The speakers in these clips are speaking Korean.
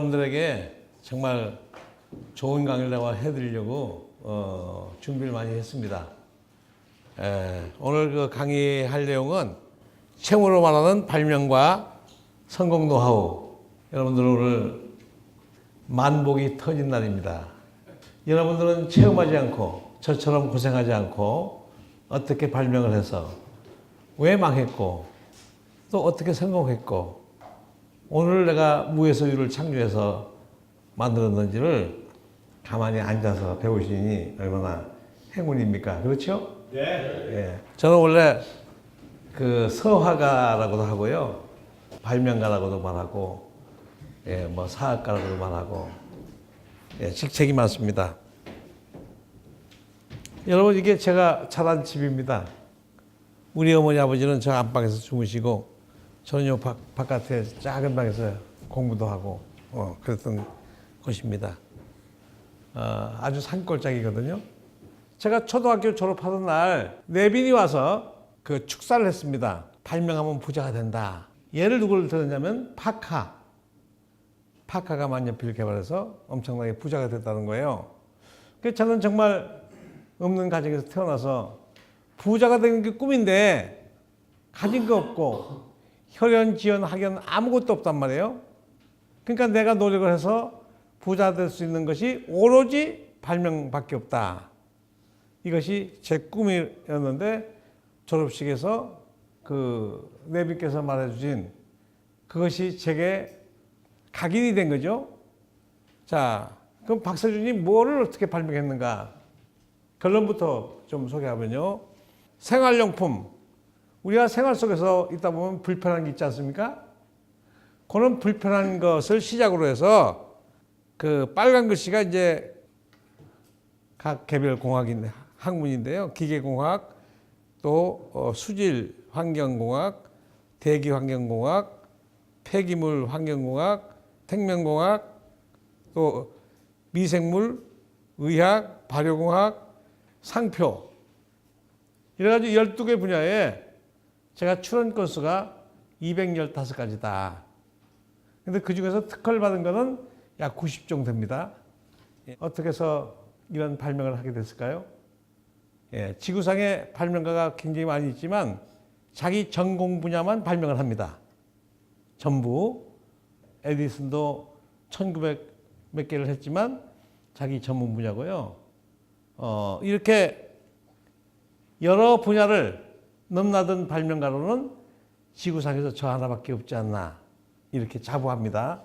여러분들에게 정말 좋은 강의를 내가 해드리려고 준비를 많이 했습니다. 오늘 그 강의할 내용은 채무로 말하는 발명과 성공 노하우. 여러분들 오늘 만복이 터진 날입니다. 여러분들은 체험하지 않고 저처럼 고생하지 않고 어떻게 발명을 해서 왜 망했고 또 어떻게 성공했고 오늘 내가 무에서 유를 창조해서 만들었는지를 가만히 앉아서 배우시니 얼마나 행운입니까? 그렇죠? 네. 예. 저는 원래 그 서화가라고도 하고요, 발명가라고도 말하고, 예, 뭐 사학가라고도 말하고, 예, 직책이 많습니다. 여러분, 이게 제가 자란 집입니다. 우리 어머니 아버지는 저 안방에서 주무시고 저는 요 바깥에 작은 방에서 공부도 하고 그랬던 곳입니다. 아주 산골짜기거든요. 제가 초등학교 졸업하던 날 내빈이 와서 그 축사를 했습니다. 발명하면 부자가 된다. 예를 누구를 들었냐면 파카가 만년필 개발해서 엄청나게 부자가 됐다는 거예요. 그래서 저는 정말 없는 가정에서 태어나서 부자가 되는 게 꿈인데 가진 거 없고 혈연, 지연, 학연 아무것도 없단 말이에요. 그러니까 내가 노력을 해서 부자 될 수 있는 것이 오로지 발명밖에 없다. 이것이 제 꿈이었는데 졸업식에서 그 내빈께서 말해주신 그것이 제게 각인이 된 거죠. 자, 그럼 박서준이 뭐를 어떻게 발명했는가? 결론부터 좀 소개하면요. 생활용품. 우리가 생활 속에서 있다 보면 불편한 게 있지 않습니까? 그런 불편한 것을 시작으로 해서 그 빨간 글씨가 이제 각 개별 공학인 학문인데요. 기계공학, 또 수질 환경공학, 대기 환경공학, 폐기물 환경공학, 생명공학, 또 미생물, 의학, 발효공학, 상표. 이래가지고 12개 분야에 제가 출연 건수가 215가지다. 근데 그 중에서 특허를 받은 거는 약 90 정도 됩니다. 어떻게 해서 이런 발명을 하게 됐을까요? 예, 지구상에 발명가가 굉장히 많이 있지만 자기 전공 분야만 발명을 합니다. 전부. 에디슨도 1900 몇 개를 했지만 자기 전문 분야고요. 이렇게 여러 분야를 넘나든 발명가로는 지구상에서 저 하나밖에 없지 않나 이렇게 자부합니다.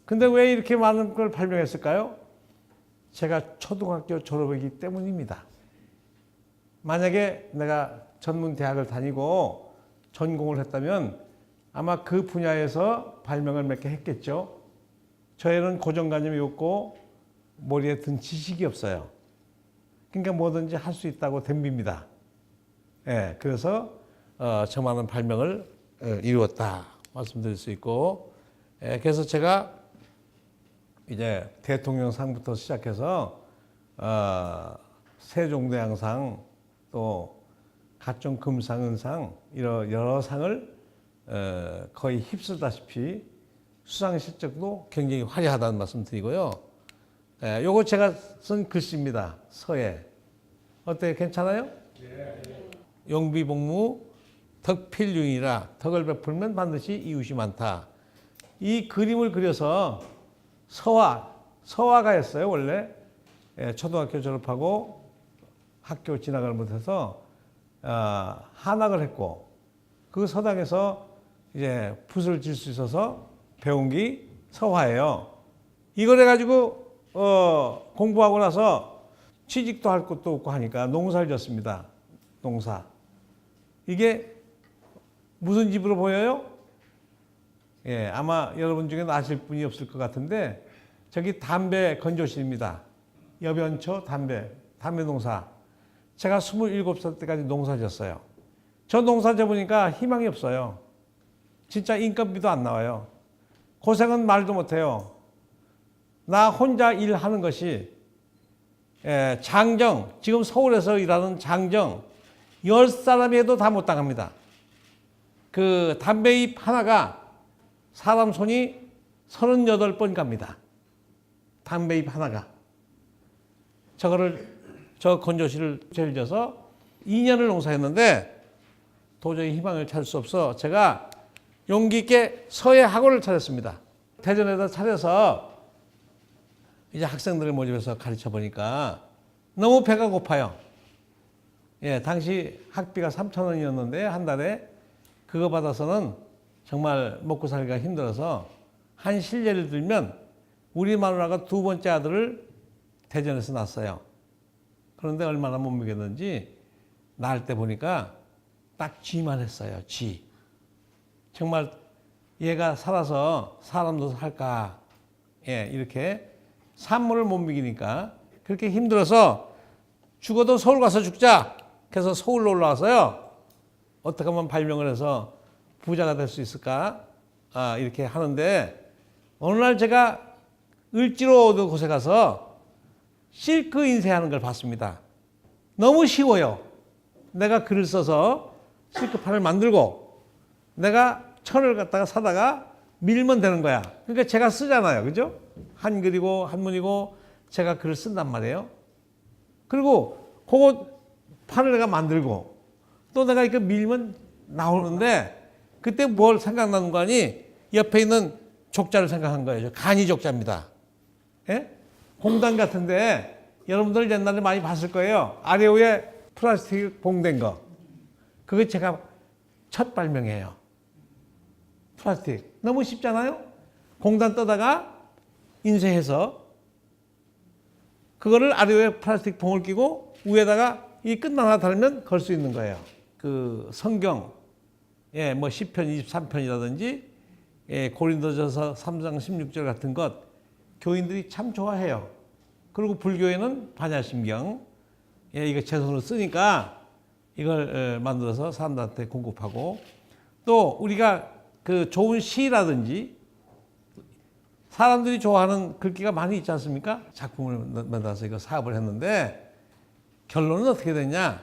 근데 왜 이렇게 많은 걸 발명했을까요? 제가 초등학교 졸업이기 때문입니다. 만약에 내가 전문 대학을 다니고 전공을 했다면 아마 그 분야에서 발명을 몇 개 했겠죠. 저에는 고정관념이 없고 머리에 든 지식이 없어요. 그러니까 뭐든지 할 수 있다고 덤빕니다. 예, 그래서 저만한 발명을 이루었다 말씀드릴 수 있고, 그래서 제가 이제 대통령상부터 시작해서 세종대왕상, 또 각종 금상, 은상 이런 여러 상을 거의 휩쓸다시피 수상 실적도 굉장히 화려하다는 말씀드리고요. 요거 제가 쓴 글씨입니다. 서예. 어때요? 괜찮아요? 네. 용비복무 덕필융이라 덕을 베풀면 반드시 이웃이 많다. 이 그림을 그려서 서화가였어요. 원래 초등학교 졸업하고 학교 진학을 못해서 한학을 했고 그 서당에서 이제 붓을 질 수 있어서 배운 게 서화예요. 이걸 해가지고 공부하고 나서 취직도 할 것도 없고 하니까 농사를 졌습니다. 농사. 이게 무슨 집으로 보여요? 예, 아마 여러분 중에는 아실 분이 없을 것 같은데 저기 담배 건조실입니다. 여변초 담배 농사. 제가 27살 때까지 농사 졌어요. 저 농사 져보니까 희망이 없어요. 진짜 인건비도 안 나와요. 고생은 말도 못해요. 나 혼자 일하는 것이 장정, 지금 서울에서 일하는 장정 10사람이 해도 다 못 당합니다. 그 담배잎 하나가 사람 손이 38번 갑니다. 담배잎 하나가. 저 건조실을 제일 져서 2년을 농사했는데 도저히 희망을 찾을 수 없어 제가 용기 있게 서예 학원을 차렸습니다. 대전에다 차려서 이제 학생들을 모집해서 가르쳐 보니까 너무 배가 고파요. 예, 당시 학비가 3,000원이었는데 한 달에 그거 받아서는 정말 먹고 살기가 힘들어서 한 실례를 들면 우리 마누라가 두 번째 아들을 대전에서 낳았어요. 그런데 얼마나 못 먹였는지 낳을 때 보니까 딱 쥐만 했어요. 쥐. 정말 얘가 살아서 사람도 살까. 예, 이렇게 산모를 못 먹이니까 그렇게 힘들어서 죽어도 서울 가서 죽자. 그래서 서울로 올라와서요. 어떻게 하면 발명을 해서 부자가 될 수 있을까? 이렇게 하는데 어느 날 제가 을지로 곳에 가서 실크 인쇄하는 걸 봤습니다. 너무 쉬워요. 내가 글을 써서 실크판을 만들고 내가 천을 갖다가 사다가 밀면 되는 거야. 그러니까 제가 쓰잖아요. 그죠? 한글이고 한문이고 제가 글을 쓴단 말이에요. 그리고 그거 판을 내가 만들고 또 내가 이렇게 밀면 나오는데 그때 뭘 생각나는 거 아니? 옆에 있는 족자를 생각한 거예요. 간이 족자입니다. 예? 공단 같은데 여러분들 옛날에 많이 봤을 거예요. 아래 위에 플라스틱 봉된 거. 그게 제가 첫 발명이에요. 플라스틱. 너무 쉽잖아요? 공단 떠다가 인쇄해서 그거를 아래 위에 플라스틱 봉을 끼고 위에다가 이 끝 하나 달면 걸 수 있는 거예요. 그 성경, 예, 뭐 시편 23편이라든지 예, 고린도전서 3장 16절 같은 것 교인들이 참 좋아해요. 그리고 불교에는 반야심경, 예, 이거 제 손으로 쓰니까 이걸 만들어서 사람들한테 공급하고 또 우리가 그 좋은 시라든지 사람들이 좋아하는 글귀가 많이 있지 않습니까? 작품을 만들어서 이거 사업을 했는데 결론은 어떻게 됐냐?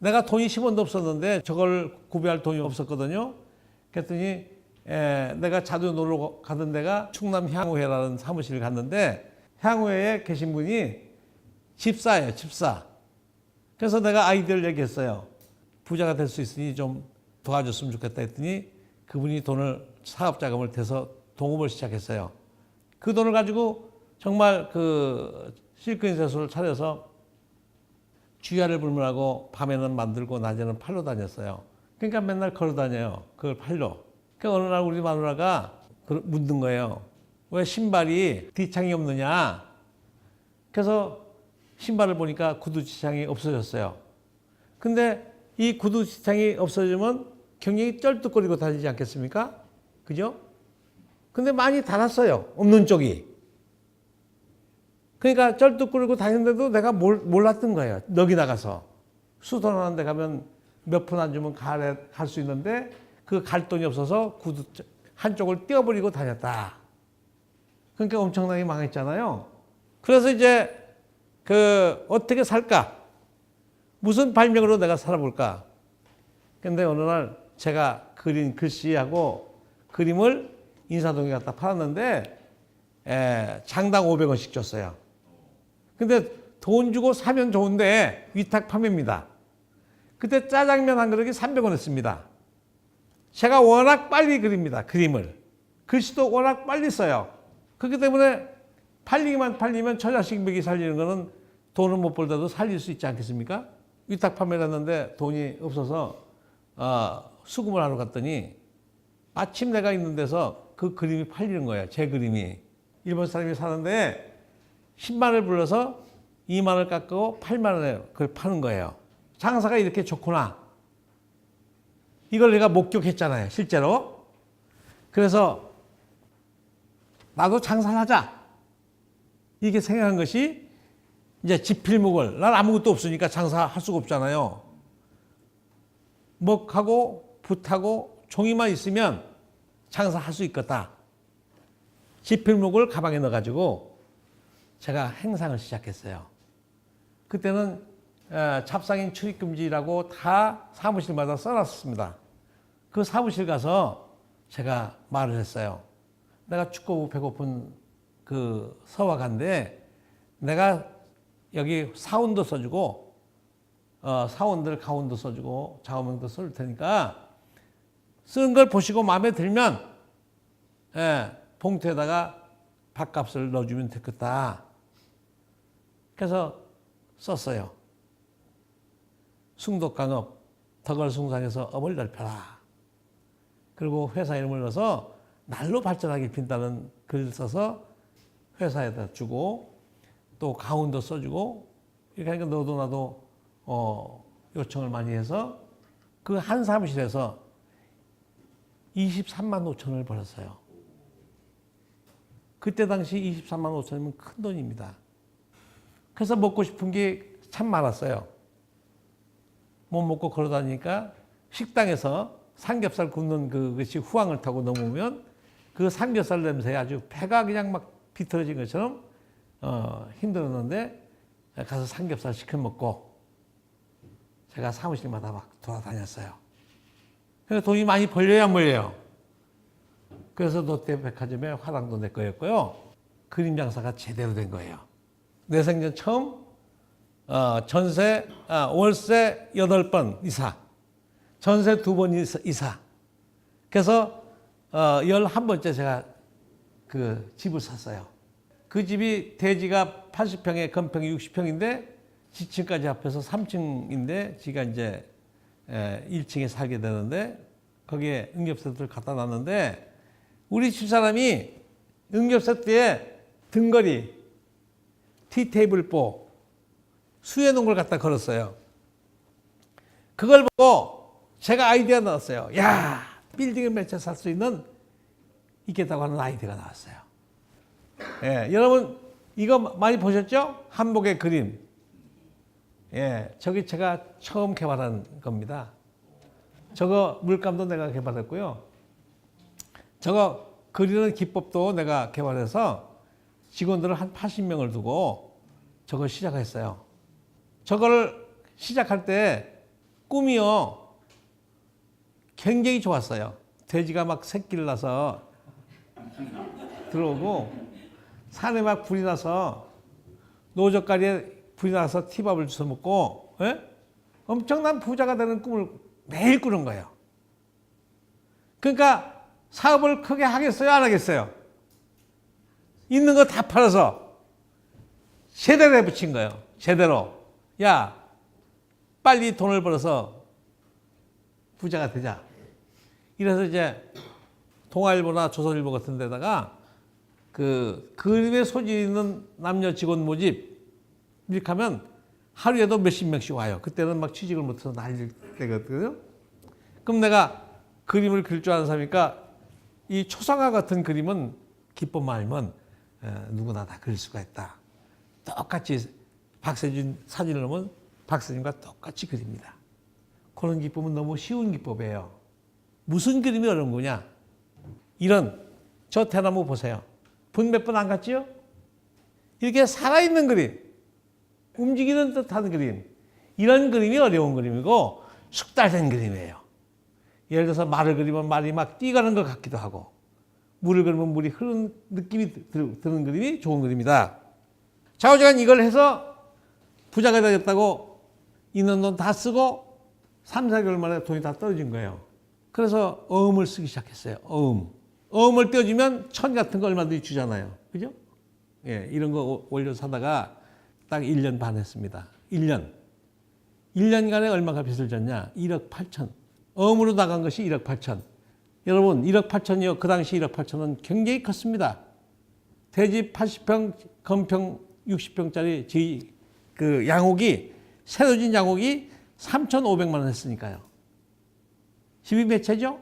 내가 돈이 10원도 없었는데 저걸 구매할 돈이 없었거든요. 그랬더니 내가 자주 놀러 가던 데가 충남 향후회라는 사무실을 갔는데 향후회에 계신 분이 집사예요. 집사. 그래서 내가 아이디어를 얘기했어요. 부자가 될 수 있으니 좀 도와줬으면 좋겠다 했더니 그분이 돈을 사업자금을 대서 동업을 시작했어요. 그 돈을 가지고 정말 그 실크인쇄소를 차려서 쥐야를 불문하고 밤에는 만들고 낮에는 팔러 다녔어요. 그러니까 맨날 걸어 다녀요. 그걸 팔러. 그러니까 어느 날 우리 마누라가 묻는 거예요. 왜 신발이 뒤창이 없느냐? 그래서 신발을 보니까 구두 지창이 없어졌어요. 근데 이 구두 지창이 없어지면 경력이 쩔뚝거리고 다니지 않겠습니까? 그죠? 근데 많이 달았어요. 없는 쪽이. 그러니까 쩔뚝거리고 다니는데도 내가 몰랐던 거예요. 넋이 나가서. 수선하는 데 가면 몇 푼 안 주면 갈 수 있는데 그 갈 돈이 없어서 구두 한쪽을 떼어버리고 다녔다. 그러니까 엄청나게 망했잖아요. 그래서 이제 어떻게 살까? 무슨 발명으로 내가 살아볼까? 근데 어느 날 제가 그린 글씨하고 그림을 인사동에 갖다 팔았는데 장당 500원씩 줬어요. 근데 돈 주고 사면 좋은데 위탁 판매입니다. 그때 짜장면 한 그릇이 300원 했습니다. 제가 워낙 빨리 그립니다. 그림을. 글씨도 워낙 빨리 써요. 그렇기 때문에 팔리면 처자식 먹이 살리는 거는 돈을 못 벌더라도 살릴 수 있지 않겠습니까? 위탁 판매를 했는데 돈이 없어서 수금을 하러 갔더니 마침 내가 있는 데서 그 그림이 팔리는 거예요. 제 그림이. 일본 사람이 사는데 10만 원을 불러서 2만 원을 깎고 8만 원에 그걸 파는 거예요. 장사가 이렇게 좋구나. 이걸 내가 목격했잖아요. 실제로. 그래서 나도 장사를 하자. 이게 생각한 것이 이제 지필목을 난 아무것도 없으니까 장사할 수가 없잖아요. 먹하고 붓하고 종이만 있으면 장사할 수 있겠다. 지필목을 가방에 넣어가지고 제가 행상을 시작했어요. 그때는 잡상인 출입금지라고 다 사무실마다 써놨습니다. 그 사무실 가서 제가 말을 했어요. 내가 춥고 배고픈 그 서화가인데 내가 여기 사원도 써주고 사원들 가운도 써주고 좌우명도 써줄 테니까 쓴 걸 보시고 마음에 들면 봉투에다가 밥값을 넣어주면 되겠다. 그래서 썼어요. 숭독강업 덕을숭상에서 업을 넓혀라. 그리고 회사 이름을 넣어서 날로 발전하길 빈다는 글 써서 회사에다 주고 또 가운도 써주고 이렇게 하니까 너도 나도 요청을 많이 해서 그 한 사무실에서 23만 5천을 벌었어요. 그때 당시 23만 5천이면 큰 돈입니다. 그래서 먹고 싶은 게 참 많았어요. 못 먹고 걸어다니니까 식당에서 삼겹살 굽는 그것이 후황을 타고 넘으면 그 삼겹살 냄새에 아주 배가 그냥 막 비틀어진 것처럼 힘들었는데 가서 삼겹살 시켜 먹고 제가 사무실마다 막 돌아다녔어요. 그래서 돈이 많이 벌려야 안 벌려요. 그래서 롯데백화점에 화랑도 내 거였고요. 그림 장사가 제대로 된 거예요. 내 생전 처음 월세 8번 이사, 전세 2번 이사. 그래서 11번째 제가 그 집을 샀어요. 그 집이 대지가 80평에 건평이 60평인데 지층까지 합해서 3층인데 지가 이제 1층에 살게 되는데 거기에 응급세트를 갖다 놨는데 우리 집사람이 응급세트에 등걸이, 티테이블보, 수혜놓은 걸 갖다 걸었어요. 그걸 보고 제가 아이디어 나왔어요. 야, 빌딩을 몇 채 살 수 있는 있겠다고 하는 아이디어가 나왔어요. 예, 여러분 이거 많이 보셨죠? 한복의 그림. 예, 저기 제가 처음 개발한 겁니다. 저거 물감도 내가 개발했고요. 저거 그리는 기법도 내가 개발해서 직원들을 한 80명을 두고 저걸 시작했어요. 저걸 시작할 때 꿈이요. 굉장히 좋았어요. 돼지가 막 새끼를 낳아서 들어오고 산에 막 불이 나서 노젓가리에 불이 나서 티밥을 주워 먹고 엄청난 부자가 되는 꿈을 매일 꾸는 거예요. 그러니까 사업을 크게 하겠어요? 안 하겠어요? 있는 거 다 팔아서 제대로 해붙인 거예요. 제대로. 야, 빨리 돈을 벌어서 부자가 되자. 이래서 이제 동아일보나 조선일보 같은 데다가 그 그림에 소질 있는 남녀 직원 모집 이렇게 하면 하루에도 몇십 명씩 와요. 그때는 막 취직을 못해서 난리 때거든요. 그럼 내가 그림을 그릴 줄 아는 사람이니까 이 초상화 같은 그림은 기법만 알면 누구나 다 그릴 수가 있다. 똑같이 박세준 사진을 넣으면 박세준과 똑같이 그립니다. 그런 기법은 너무 쉬운 기법이에요. 무슨 그림이 어려운 거냐? 이런 저 대나무 보세요. 분 몇 번 안 갔지요? 이렇게 살아있는 그림, 움직이는 듯한 그림, 이런 그림이 어려운 그림이고 숙달된 그림이에요. 예를 들어서 말을 그리면 말이 막 뛰어가는 것 같기도 하고 물을 그리면 물이 흐르는 느낌이 드는 그림이 좋은 그림이다. 좌우지간 이걸 해서 부자가 되겠다고 있는 돈 다 쓰고 3, 4개월 만에 돈이 다 떨어진 거예요. 그래서 어음을 쓰기 시작했어요. 어음을 떼어주면 천 같은 거 얼마든지 주잖아요. 그죠? 예, 이런 거 올려 사다가 딱 1년 반 했습니다. 1년간에 얼마가 빚을 졌냐? 1억 8천. 어음으로 나간 것이 1억 8천. 여러분 1억 8천이요. 그 당시 1억 8천은 굉장히 컸습니다. 대지 80평, 건평 60평짜리 그 양옥이 새로 진 양옥이 3,500만 원 했으니까요. 집이 몇 채죠?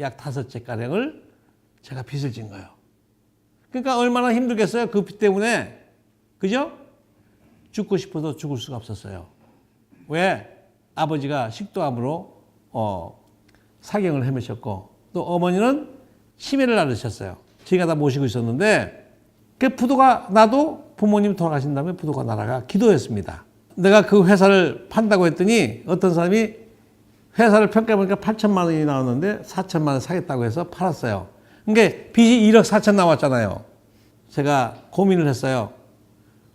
약 5채 가량을 제가 빚을 진 거예요. 그러니까 얼마나 힘들겠어요. 그 빚 때문에. 그죠? 죽고 싶어도 죽을 수가 없었어요. 왜? 아버지가 식도암으로 사경을 헤매셨고 또 어머니는 치매를 앓으셨어요. 제가 다 모시고 있었는데 그 부도가 나도 부모님 돌아가신 다음에 부도가 나라가 기도했습니다. 내가 그 회사를 판다고 했더니 어떤 사람이 회사를 평가해보니까 8천만 원이 나왔는데 4천만 원 사겠다고 해서 팔았어요. 그러니까 빚이 1억 4천 남았잖아요. 제가 고민을 했어요.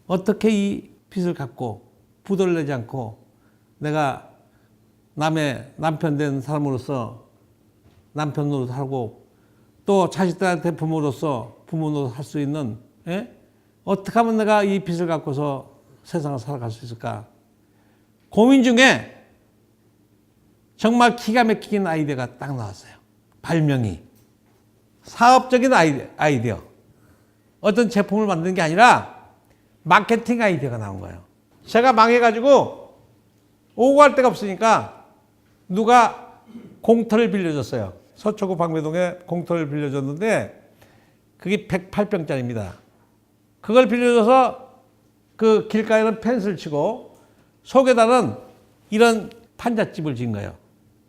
어떻게 이 빚을 갚고 부도를 내지 않고 내가 남의 남편 된 사람으로서 남편 노릇하고 또 자식들한테 부모로서 부모 노릇할 수 있는, 예? 어떻게 하면 내가 이 빚을 갖고서 세상을 살아갈 수 있을까? 고민 중에 정말 기가 막힌 아이디어가 딱 나왔어요. 발명이. 사업적인 아이디어. 어떤 제품을 만드는 게 아니라 마케팅 아이디어가 나온 거예요. 제가 망해가지고 오고 갈 데가 없으니까 누가 공터를 빌려줬어요. 서초구 방배동에 공터를 빌려줬는데 그게 108평짜리입니다. 그걸 빌려줘서 그 길가에는 펜스를 치고 속에다는 이런 판잣집을 지은 거예요.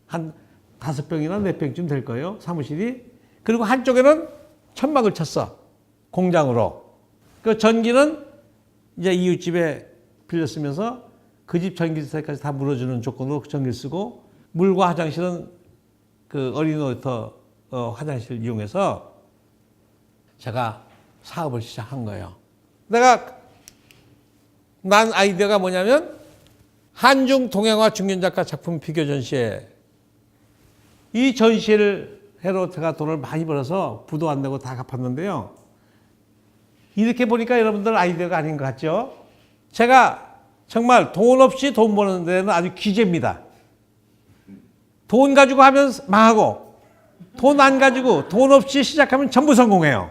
한 5평이나 4평쯤 될 거예요. 사무실이. 그리고 한쪽에는 천막을 쳤어. 공장으로. 그 전기는 이제 이웃집에 빌려 쓰면서 그 집 전기세까지 다 물어주는 조건으로 전기를 쓰고 물과 화장실은 그 어린이 놀이터 화장실 이용해서 제가 사업을 시작한 거예요. 난 아이디어가 뭐냐면 한중 동양화 중견작가 작품 비교 전시회. 이 전시회를 해로 제가 돈을 많이 벌어서 부도 안 내고 다 갚았는데요. 이렇게 보니까 여러분들 아이디어가 아닌 것 같죠? 제가 정말 돈 없이 돈 버는 데는 아주 기재입니다. 돈 가지고 하면 망하고 돈 안 가지고 돈 없이 시작하면 전부 성공해요.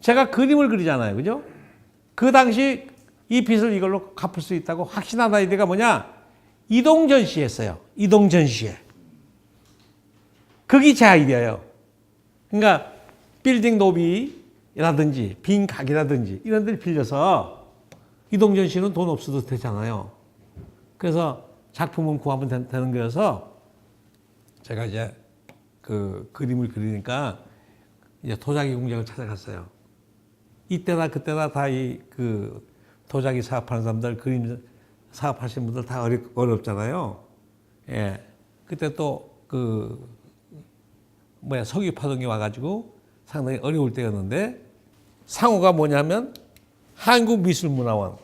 제가 그림을 그리잖아요. 그죠? 그 당시 이 빚을 이걸로 갚을 수 있다고 확신한 아이디어가 뭐냐? 이동전시했어요. 이동전시회. 그게 제 아이디어예요. 그러니까 빌딩 노비라든지 빈 가게라든지 이런 데를 빌려서 이동전시는 돈 없어도 되잖아요. 그래서 작품은 구하면 되는 거여서 제가 이제 그 그림을 그리니까 이제 도자기 공장을 찾아갔어요. 이때나 그때나 다 그 도자기 사업하는 사람들, 그림 사업하시는 분들 다 어렵잖아요. 예. 그때 또 석유 파동이 와가지고 상당히 어려울 때였는데 상호가 뭐냐면 한국미술문화원.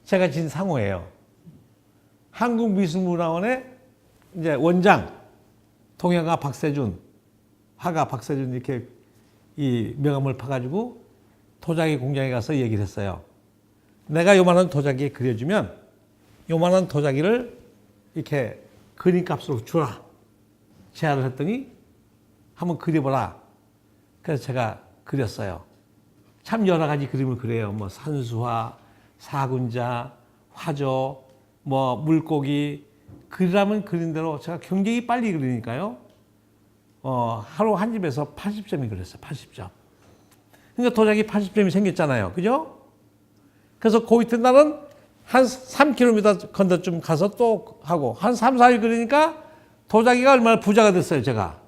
제가 진 상호예요. 한국미술문화원의 이제 원장, 동양화 박세준, 화가 박세준 이렇게 이 명함을 파가지고 도자기 공장에 가서 얘기를 했어요. 내가 요만한 도자기에 그려주면 요만한 도자기를 이렇게 그림값으로 주라. 제안을 했더니 한번 그려보라. 그래서 제가 그렸어요. 참 여러 가지 그림을 그려요. 뭐 산수화, 사군자, 화조, 뭐 물고기. 그리라면 그린 대로 제가 굉장히 빨리 그리니까요. 하루 한 집에서 80점이 그렸어요. 80점. 그러니까 도자기 80점이 생겼잖아요. 그죠? 그래서 그 이튿날은 한 3km 건너쯤 가서 또 하고 한 3, 4일 그리니까 도자기가 얼마나 부자가 됐어요. 제가.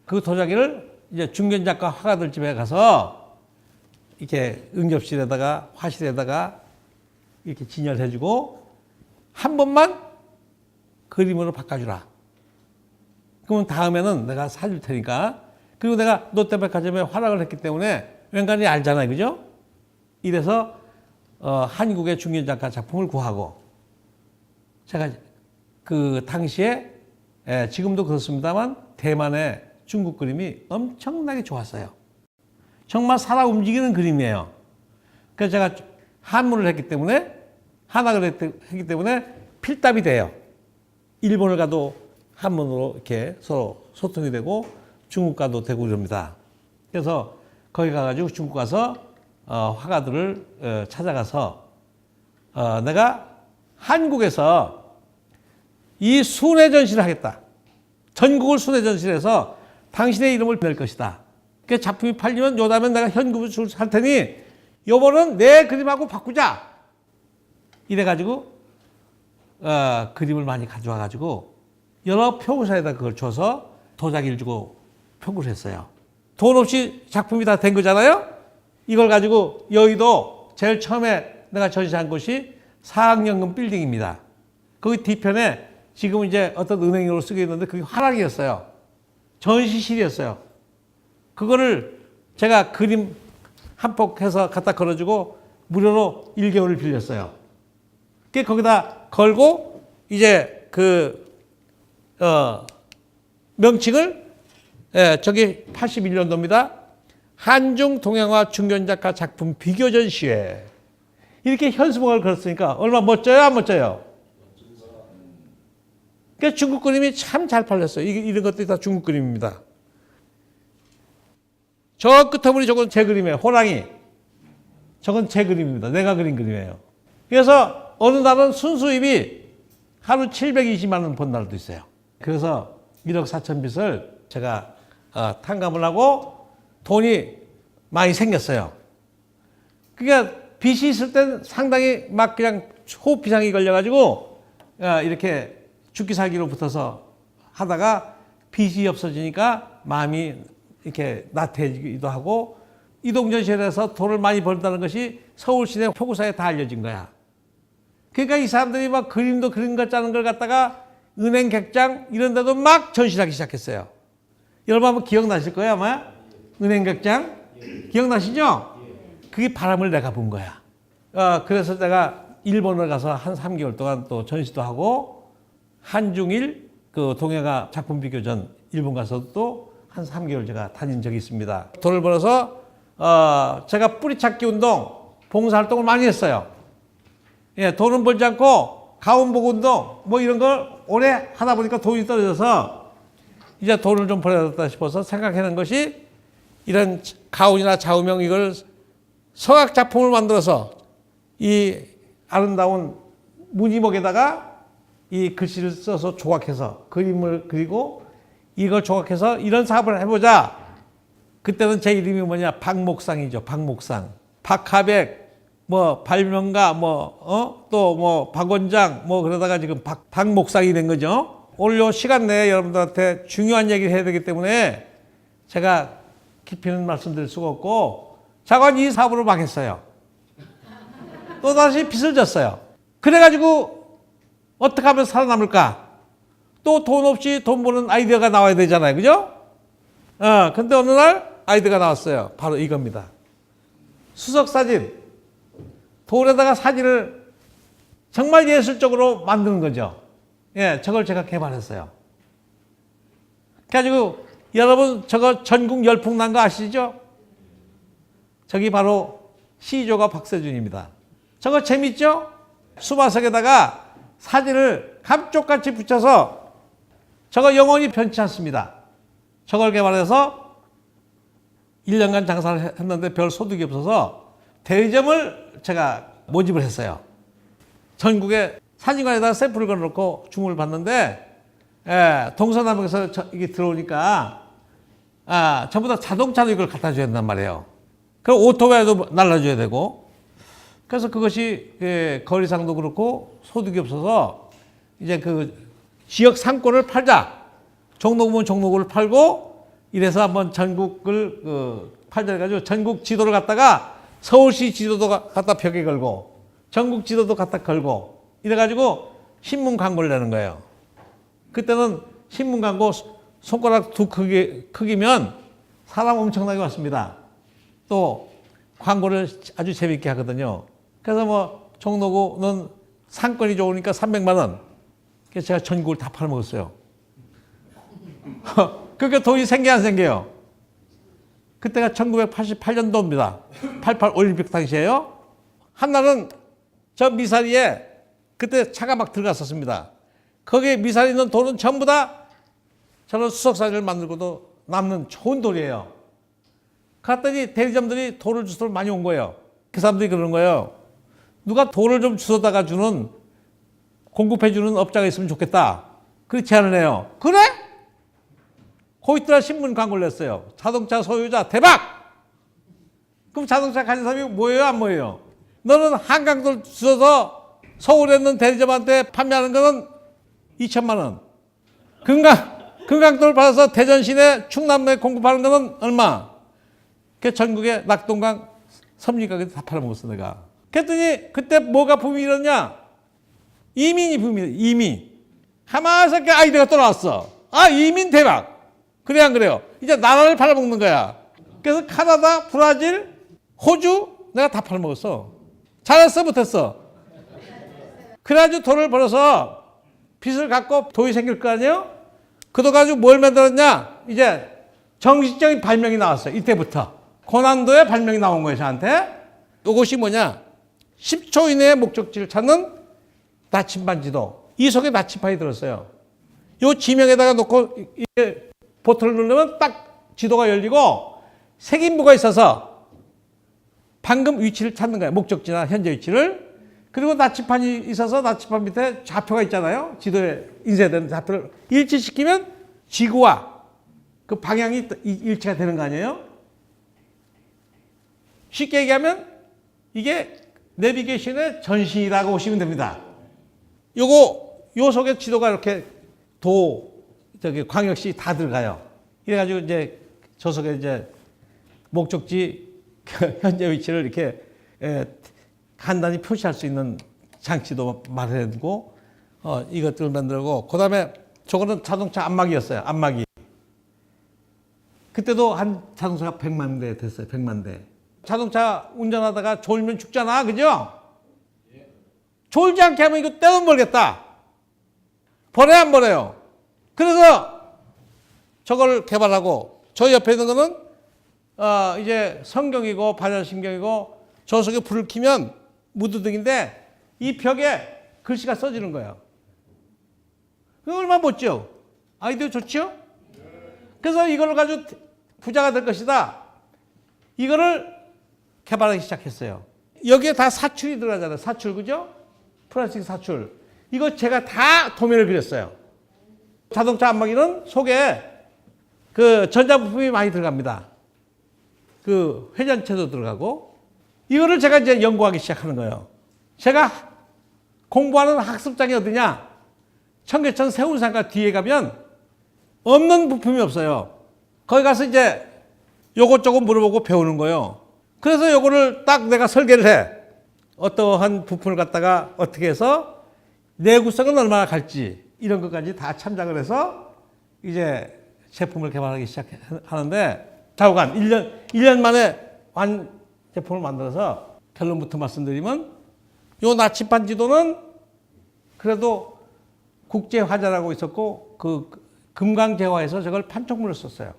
그 도자기를 이제 중견작가 화가들 집에 가서 이렇게 응접실에다가 화실에다가 이렇게 진열해주고 한 번만 그림으로 바꿔주라. 그러면 다음에는 내가 사줄 테니까. 그리고 내가 롯데백화점에 활약을 했기 때문에 웬간히 알잖아요. 그죠? 이래서 한국의 중견작가 작품을 구하고 제가 그 당시에 지금도 그렇습니다만 대만의 중국 그림이 엄청나게 좋았어요. 정말 살아 움직이는 그림이에요. 그래서 제가 한문을 했기 때문에 한학을 했기 때문에 필답이 돼요. 일본을 가도 한문으로 이렇게 서로 소통이 되고 중국 가도 되고 이럽니다. 그래서 거기 가가지고 중국 가서 화가들을 찾아가서 내가 한국에서 이 순회 전시를 하겠다. 전국을 순회 전시해서 당신의 이름을 낼 것이다. 그 작품이 팔리면 요다음에 내가 현금을 살 테니 요번은 내 그림하고 바꾸자. 이래가지고 그림을 많이 가져와가지고 여러 표구사에다 그걸 줘서 도자기를 주고 표구를 했어요. 돈 없이 작품이 다 된 거잖아요. 이걸 가지고 여의도 제일 처음에 내가 전시한 곳이 사학연금 빌딩입니다. 거기 뒤편에 지금 이제 어떤 은행으로 쓰고 있는데 그게 화락이었어요. 전시실이었어요. 그거를 제가 그림 한 폭 해서 갖다 걸어주고 무료로 1개월을 빌렸어요. 거기다 걸고 이제 명칭을 저기 81년도입니다. 한중 동양화 중견작가 작품 비교 전시회. 이렇게 현수막을 걸었으니까 얼마나 멋져요, 안 멋져요? 그러니까 중국 그림이 참 잘 팔렸어요. 이런 것들이 다 중국 그림입니다. 저 끝머리 저건 제 그림이에요. 호랑이. 저건 제 그림입니다. 내가 그린 그림이에요. 그래서 어느 날은 순수입이 하루 720만 원 번 날도 있어요. 그래서 1억 4천 빚을 제가 탕감을 하고 돈이 많이 생겼어요. 그러니까 빚이 있을 땐 상당히 막 그냥 호흡비상이 걸려가지고 이렇게 죽기 살기로 붙어서 하다가 빚이 없어지니까 마음이 이렇게 나태해지기도 하고 이동전시회에서 돈을 많이 벌다는 것이 서울 시내 표구사에 다 알려진 거야. 그러니까 이 사람들이 막 그림도 그림 같자는 걸 갖다가 은행 객장 이런 데도 막 전시하기 시작했어요. 여러분 한번 기억나실 거예요 아마? 은행 객장? 기억나시죠? 그게 바람을 내가 본 거야. 그래서 내가 일본을 가서 한 3개월 동안 또 전시도 하고 한중일 그 동해가 작품 비교전 일본 가서도 또 한 3개월 제가 다닌 적이 있습니다. 돈을 벌어서 제가 뿌리찾기 운동, 봉사활동을 많이 했어요. 예, 돈은 벌지 않고 가온복 운동 뭐 이런 걸 오래 하다 보니까 돈이 떨어져서 이제 돈을 좀 벌어야겠다 싶어서 생각해낸 것이 이런 가온이나 좌우명 이걸 서각 작품을 만들어서 이 아름다운 무늬목에다가 이 글씨를 써서 조각해서 그림을 그리고 이걸 조각해서 이런 사업을 해보자. 그때는 제 이름이 뭐냐? 박목상이죠. 박목상. 박하백, 뭐 발명가, 또 뭐 박원장, 뭐 그러다가 지금 박목상이 된 거죠. 오늘 요 시간 내에 여러분들한테 중요한 얘기를 해야 되기 때문에 제가 깊이는 말씀드릴 수가 없고 자관 이 사업으로 망했어요. 또다시 빚을 졌어요. 그래가지고 어떻게 하면 살아남을까? 또 돈 없이 돈 버는 아이디어가 나와야 되잖아요. 그죠? 근데 어느 날 아이디어가 나왔어요. 바로 이겁니다. 수석사진. 돌에다가 사진을 정말 예술적으로 만드는 거죠. 예, 저걸 제가 개발했어요. 그래가지고 여러분 저거 전국 열풍 난 거 아시죠? 저기 바로 시조가 박세준입니다. 저거 재밌죠? 수마석에다가 사진을 감쪽같이 붙여서 저거 영원히 변치 않습니다. 저걸 개발해서 1년간 장사를 했는데 별 소득이 없어서 대리점을 제가 모집을 했어요. 전국에 사진관에다 샘플을 걸어놓고 주문을 받는데 동서남북에서 이게 들어오니까 전부 다 자동차로 이걸 갖다 줘야 된단 말이에요. 그럼 오토바이도 날라줘야 되고 그래서 그것이 거리상도 그렇고 소득이 없어서 이제 그 지역 상권을 팔자. 종로구면 종로구를 팔고 이래서 한번 전국을 팔자 해가지고 전국 지도를 갖다가 서울시 지도도 갖다 벽에 걸고 전국 지도도 갖다 걸고 이래가지고 신문 광고를 내는 거예요. 그때는 신문 광고 손가락 두 크기면 사람 엄청나게 왔습니다. 또 광고를 아주 재밌게 하거든요. 그래서 뭐 종로구는 상권이 좋으니까 300만 원. 그래서 제가 전국을 다 팔아먹었어요. 그러니까 돈이 생겨 안 생겨요? 그때가 1988년도입니다. 88 올림픽 당시에요. 한날은 저 미사리에 그때 차가 막 들어갔었습니다. 거기에 미사리 있는 돌은 전부 다 저런 수석사진을 만들고도 남는 좋은 돌이에요. 갔더니 대리점들이 돌을 주소를 많이 온 거예요. 그 사람들이 그러는 거예요. 누가 돌을 좀 주워다가 주는 공급해주는 업자가 있으면 좋겠다. 그렇게 제안을 해요. 그래? 거기다가 신문 광고를 냈어요. 자동차 소유자 대박! 그럼 자동차 가진 사람이 뭐예요? 안 뭐예요? 너는 한강돌 주워서 서울에 있는 대리점한테 판매하는 거는 2천만 원. 금강돌 받아서 대전 시내 충남에 공급하는 거는 얼마? 그 전국에 낙동강 섭리가게 다 팔아먹었어 내가. 그랬더니 그때 뭐가 붐이 일었냐? 이민이 붐이 이민. 하마석에 아이디어가 또 나왔어. 이민 대박. 그래 안 그래요? 이제 나라를 팔아먹는 거야. 그래서 카나다, 브라질, 호주 내가 다 팔아먹었어. 잘했어 못했어? 그래가지고 돈을 벌어서 빚을 갖고 돈이 생길 거 아니에요? 그거 가지고 뭘 만들었냐? 이제 정식적인 발명이 나왔어요. 이때부터. 고난도의 발명이 나온 거예요, 저한테. 이것이 뭐냐? 10초 이내에 목적지를 찾는 나침반 지도. 이 속에 나침반이 들었어요. 이 지명에다가 놓고 이게 버튼을 누르면 딱 지도가 열리고 색인부가 있어서 방금 위치를 찾는 거예요. 목적지나 현재 위치를. 그리고 나침반이 있어서 나침반 밑에 좌표가 있잖아요. 지도에 인쇄된 좌표를 일치시키면 지구와 그 방향이 일치가 되는 거 아니에요? 쉽게 얘기하면 이게 내비게이션의 전신이라고 보시면 됩니다. 요 속에 지도가 이렇게 광역시 다 들어가요. 이래가지고 이제 저 속에 이제 목적지 현재 위치를 이렇게 간단히 표시할 수 있는 장치도 마련해두고 이것들을 만들고 그다음에 저거는 자동차 안마기였어요. 안마기. 그때도 한 자동차가 100만 대 됐어요. 100만 대. 자동차 운전하다가 졸면 죽잖아. 그죠? 졸지 않게 하면 이거 떼돈 벌겠다. 버려요 안 버려요? 그래서 저걸 개발하고 저 옆에 있는 거는 이제 성경이고 반야신경이고 저 속에 불을 켜면 무드등인데 이 벽에 글씨가 써지는 거예요. 그거 얼마나 멋져? 아이디어 좋죠? 그래서 이걸 가지고 부자가 될 것이다. 이거를 개발하기 시작했어요. 여기에 다 사출이 들어가잖아요. 사출, 그죠? 플라스틱 사출. 이거 제가 다 도면을 그렸어요. 자동차 안마기는 속에 그 전자부품이 많이 들어갑니다. 그 회전체도 들어가고. 이거를 제가 이제 연구하기 시작하는 거예요. 제가 공부하는 학습장이 어디냐? 청계천 세운상가 뒤에 가면 없는 부품이 없어요. 거기 가서 이제 요것저것 물어보고 배우는 거예요. 그래서 요거를 딱 내가 설계를 해. 어떠한 부품을 갖다가 어떻게 해서 내구성은 얼마나 갈지 이런 것까지 다 참작을 해서 이제 제품을 개발하기 시작하는데 좌우간 1년 만에 완 제품을 만들어서 결론부터 말씀드리면 요 나침반 지도는 그래도 국제화재라고 있었고 그 금강재화에서 저걸 판촉물을 썼어요.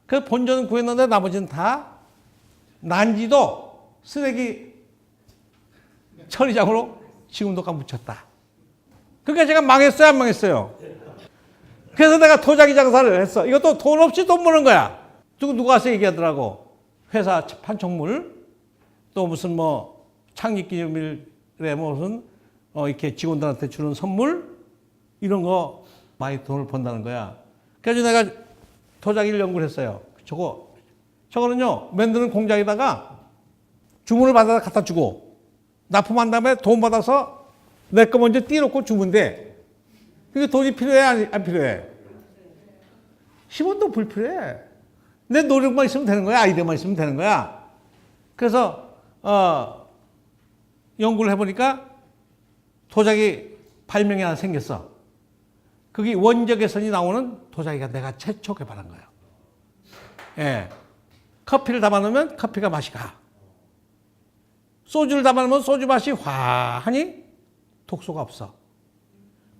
그 본전은 구했는데 나머지는 다 난지도 쓰레기 처리장으로 지금도 묻혔다. 그러니까 제가 망했어요, 안 망했어요? 그래서 내가 도자기 장사를 했어. 이것도 돈 없이 돈 버는 거야. 누가 와서 얘기하더라고. 회사 판촉물, 또 무슨 뭐 창립기념일에 무슨 이렇게 직원들한테 주는 선물 이런 거 많이 돈을 번다는 거야. 그래서 내가 도자기를 연구를 했어요. 저거는요 만드는 공장에다가 주문을 받아서 갖다 주고 납품한 다음에 돈 받아서 내 거 먼저 띄워놓고 주면 돼. 그게 돈이 필요해 안 필요해? 10원도 불필요해. 내 노력만 있으면 되는 거야. 아이디어만 있으면 되는 거야. 그래서 연구를 해보니까 도자기 발명이 하나 생겼어. 그게 원적외선이 나오는 도자기가 내가 최초 개발한 거예요. 예. 커피를 담아놓으면 커피가 맛이 가. 소주를 담아놓으면 소주 맛이 화하니 독소가 없어.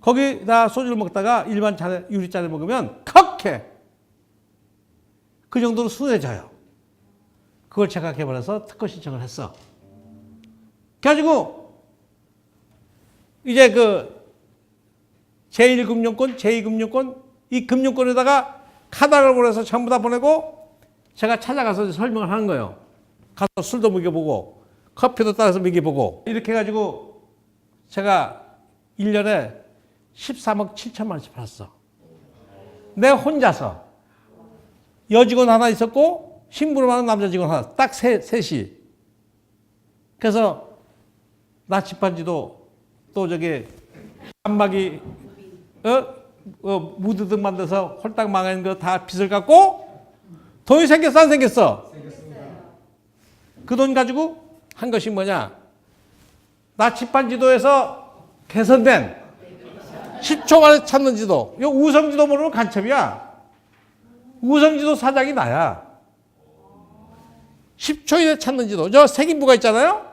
거기다 소주를 먹다가 일반 유리잔에 먹으면 컥해. 그 정도로 순해져요. 그걸 제가 개발해서 특허 신청을 했어. 그래가지고 이제 그 제1금융권, 제2금융권 이 금융권에다가 카달로그를 해서 전부 다 보내고 제가 찾아가서 설명을 하는 거예요. 가서 술도 먹여보고 커피도 따라서 먹여보고 이렇게 해가지고 제가 1년에 13억 7천만 원씩 팔았어. 내가 혼자서. 여직원 하나 있었고 심부름하는 남자 직원 하나. 딱 셋이. 그래서 나침반지도 또 저기 안마기 무드등 만들어서 홀딱 망한 거 다 빚을 갚고 돈이 생겼어 안 생겼어? 생겼습니다. 그 돈 가지고 한 것이 뭐냐? 나침반 지도에서 개선된 10초 만에 찾는 지도. 이거 우성지도 모르면 간첩이야. 우성지도 사장이 나야. 10초 이내 찾는 지도. 저 색인부가 있잖아요.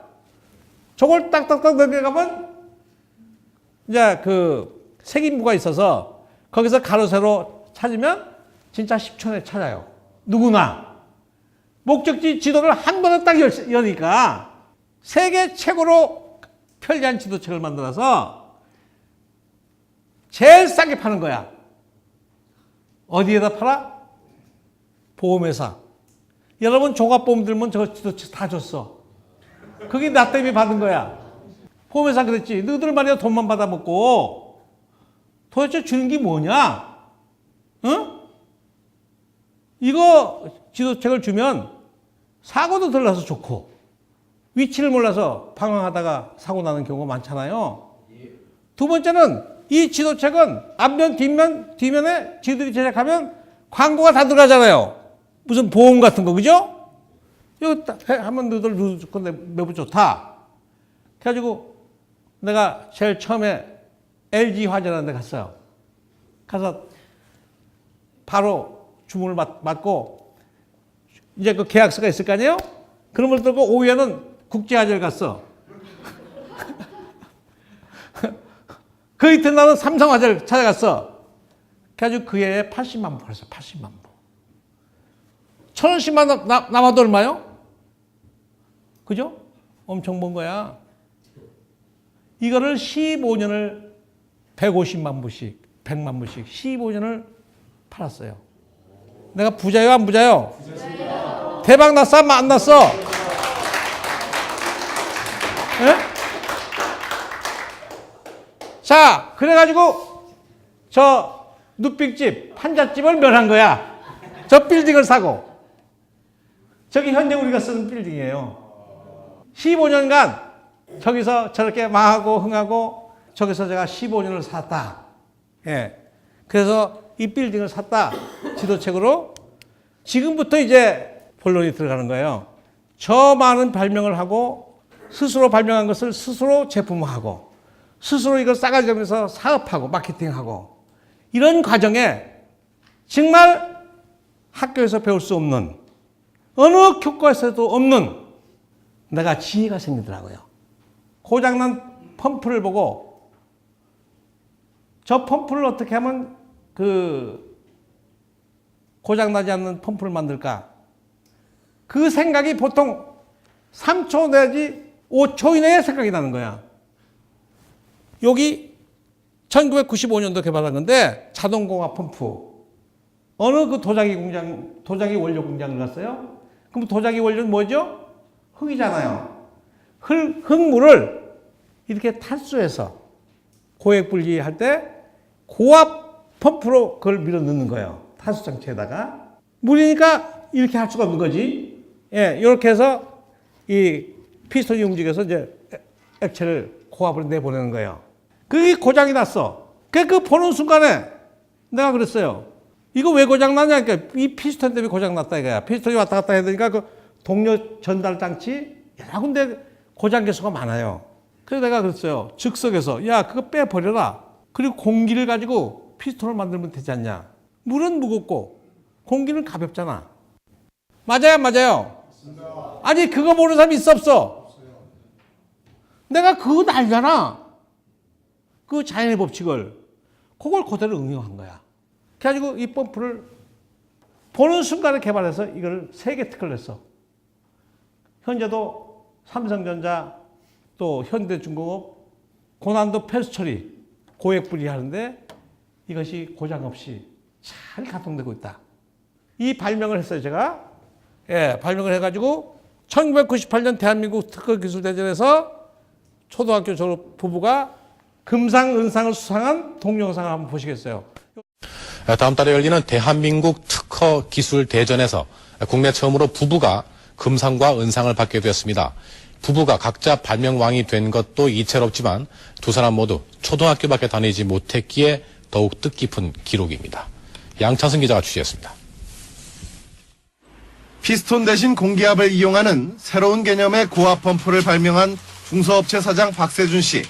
저걸 딱딱딱 넘겨가면 이제 그 색인부가 있어서 거기서 가로 세로 찾으면 진짜 10초 내에 찾아요. 누구나. 목적지 지도를 한 번에 딱 여니까 세계 최고로 편리한 지도책을 만들어서 제일 싸게 파는 거야. 어디에다 팔아? 보험회사. 여러분 종합보험 들면 저 지도책 다 줬어. 그게 나 때문에 받은 거야. 보험회사 그랬지. 너희들 말이야 돈만 받아먹고 도대체 주는 게 뭐냐? 응? 이거 지도책을 주면 사고도 덜 나서 좋고 위치를 몰라서 방황하다가 사고 나는 경우가 많잖아요. 두 번째는 이 지도책은 앞면, 뒷면에 지도들이 제작하면 광고가 다 들어가잖아요. 무슨 보험 같은 거, 그죠? 이거 하면 너희들 건데 매우 좋다. 그래가지고 내가 제일 처음에 LG화재라는 데 갔어요. 가서 바로 주문을 받고 이제 그 계약서가 있을 거 아니에요? 그런 걸 들고 오후에는 국제화재를 갔어. 그 이튿날은 삼성화재를 찾아갔어. 그래가지고 그 해에 80만 부 팔았어. 80만 부. 1,000원씩만 남아도 얼마요? 그죠? 엄청 번 거야. 이거를 15년을 150만 부씩, 100만 부씩 15년을 팔았어요. 내가 부자요, 안 부자요? 부자요. 대박 났어, 안 났어? 네? 자, 그래가지고 저 누빙집, 판잣집을 멸한 거야. 저 빌딩을 사고. 저기 현재 우리가 쓰는 빌딩이에요. 15년간 저기서 저렇게 망하고 흥하고 저기서 제가 15년을 샀다. 예. 그래서 이 빌딩을 샀다. 지도책으로. 지금부터 이제 본론이 들어가는 거예요. 저 많은 발명을 하고 스스로 발명한 것을 스스로 제품화하고 스스로 이걸 싸가지 면서 사업하고 마케팅하고 이런 과정에 정말 학교에서 배울 수 없는 어느 교과서에도 없는 내가 지혜가 생기더라고요. 고장난 펌프를 보고 저 펌프를 어떻게 하면 그 고장나지 않는 펌프를 만들까? 그 생각이 보통 3초 내지 5초 이내에 생각이 나는 거야. 여기 1995년도 개발한 건데 자동공학 펌프. 어느 그 도자기 원료 공장을 갔어요? 그럼 도자기 원료는 뭐죠? 흙이잖아요. 흙물을 이렇게 탈수해서 고액 분리할 때 고압 펌프로 그걸 밀어 넣는 거예요. 탈수 장치에다가. 물이니까 이렇게 할 수가 없는 거지. 예, 이렇게 해서 이 피스톤이 움직여서 이제 액체를 고압으로 내보내는 거예요. 그게 고장이 났어. 그 보는 순간에 내가 그랬어요. 이거 왜 고장나냐? 그러니까 이 피스톤 때문에 고장났다 이거야. 피스톤이 왔다 갔다 해야 되니까 그 동력 전달 장치 여러 군데 고장 개수가 많아요. 그래서 내가 그랬어요. 즉석에서 야 그거 빼버려라. 그리고 공기를 가지고 피스톤을 만들면 되지 않냐. 물은 무겁고 공기는 가볍잖아. 맞아요, 안 맞아요? 아니 그거 모르는 사람이 있어 없어? 내가 그거 알잖아. 그 자연의 법칙을. 그걸 그대로 응용한 거야. 그래가지고 이 펌프를 보는 순간에 개발해서 이걸 세계 특허를 냈어. 현재도 삼성전자 또 현대중공업 고난도 폐수 처리 고액 분리하는데 이것이 고장 없이 잘 가동되고 있다. 이 발명을 했어요, 제가. 예, 발명을 해가지고 1998년 대한민국 특허기술대전에서 초등학교 졸업 부부가 금상, 은상을 수상한 동영상을 한번 보시겠어요? 다음 달에 열리는 대한민국 특허기술대전에서 국내 처음으로 부부가 금상과 은상을 받게 되었습니다. 부부가 각자 발명왕이 된 것도 이채롭지만 두 사람 모두 초등학교밖에 다니지 못했기에 더욱 뜻깊은 기록입니다. 양창승 기자가 취재했습니다. 피스톤 대신 공기압을 이용하는 새로운 개념의 고압 펌프를 발명한 중소업체 사장 박세준 씨.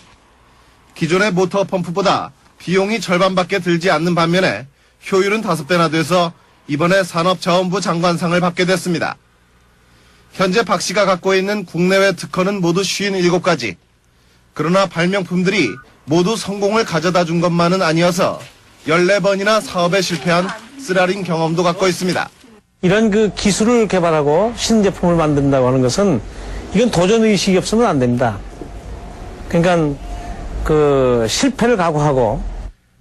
기존의 모터 펌프보다 비용이 절반밖에 들지 않는 반면에 효율은 5배나 돼서 이번에 산업자원부 장관상을 받게 됐습니다. 현재 박 씨가 갖고 있는 국내외 특허는 모두 57가지. 그러나 발명품들이 모두 성공을 가져다 준 것만은 아니어서 14번이나 사업에 실패한 쓰라린 경험도 갖고 있습니다. 이런 그 기술을 개발하고 신제품을 만든다고 하는 것은 이건 도전 의식이 없으면 안 됩니다. 그러니까 그 실패를 각오하고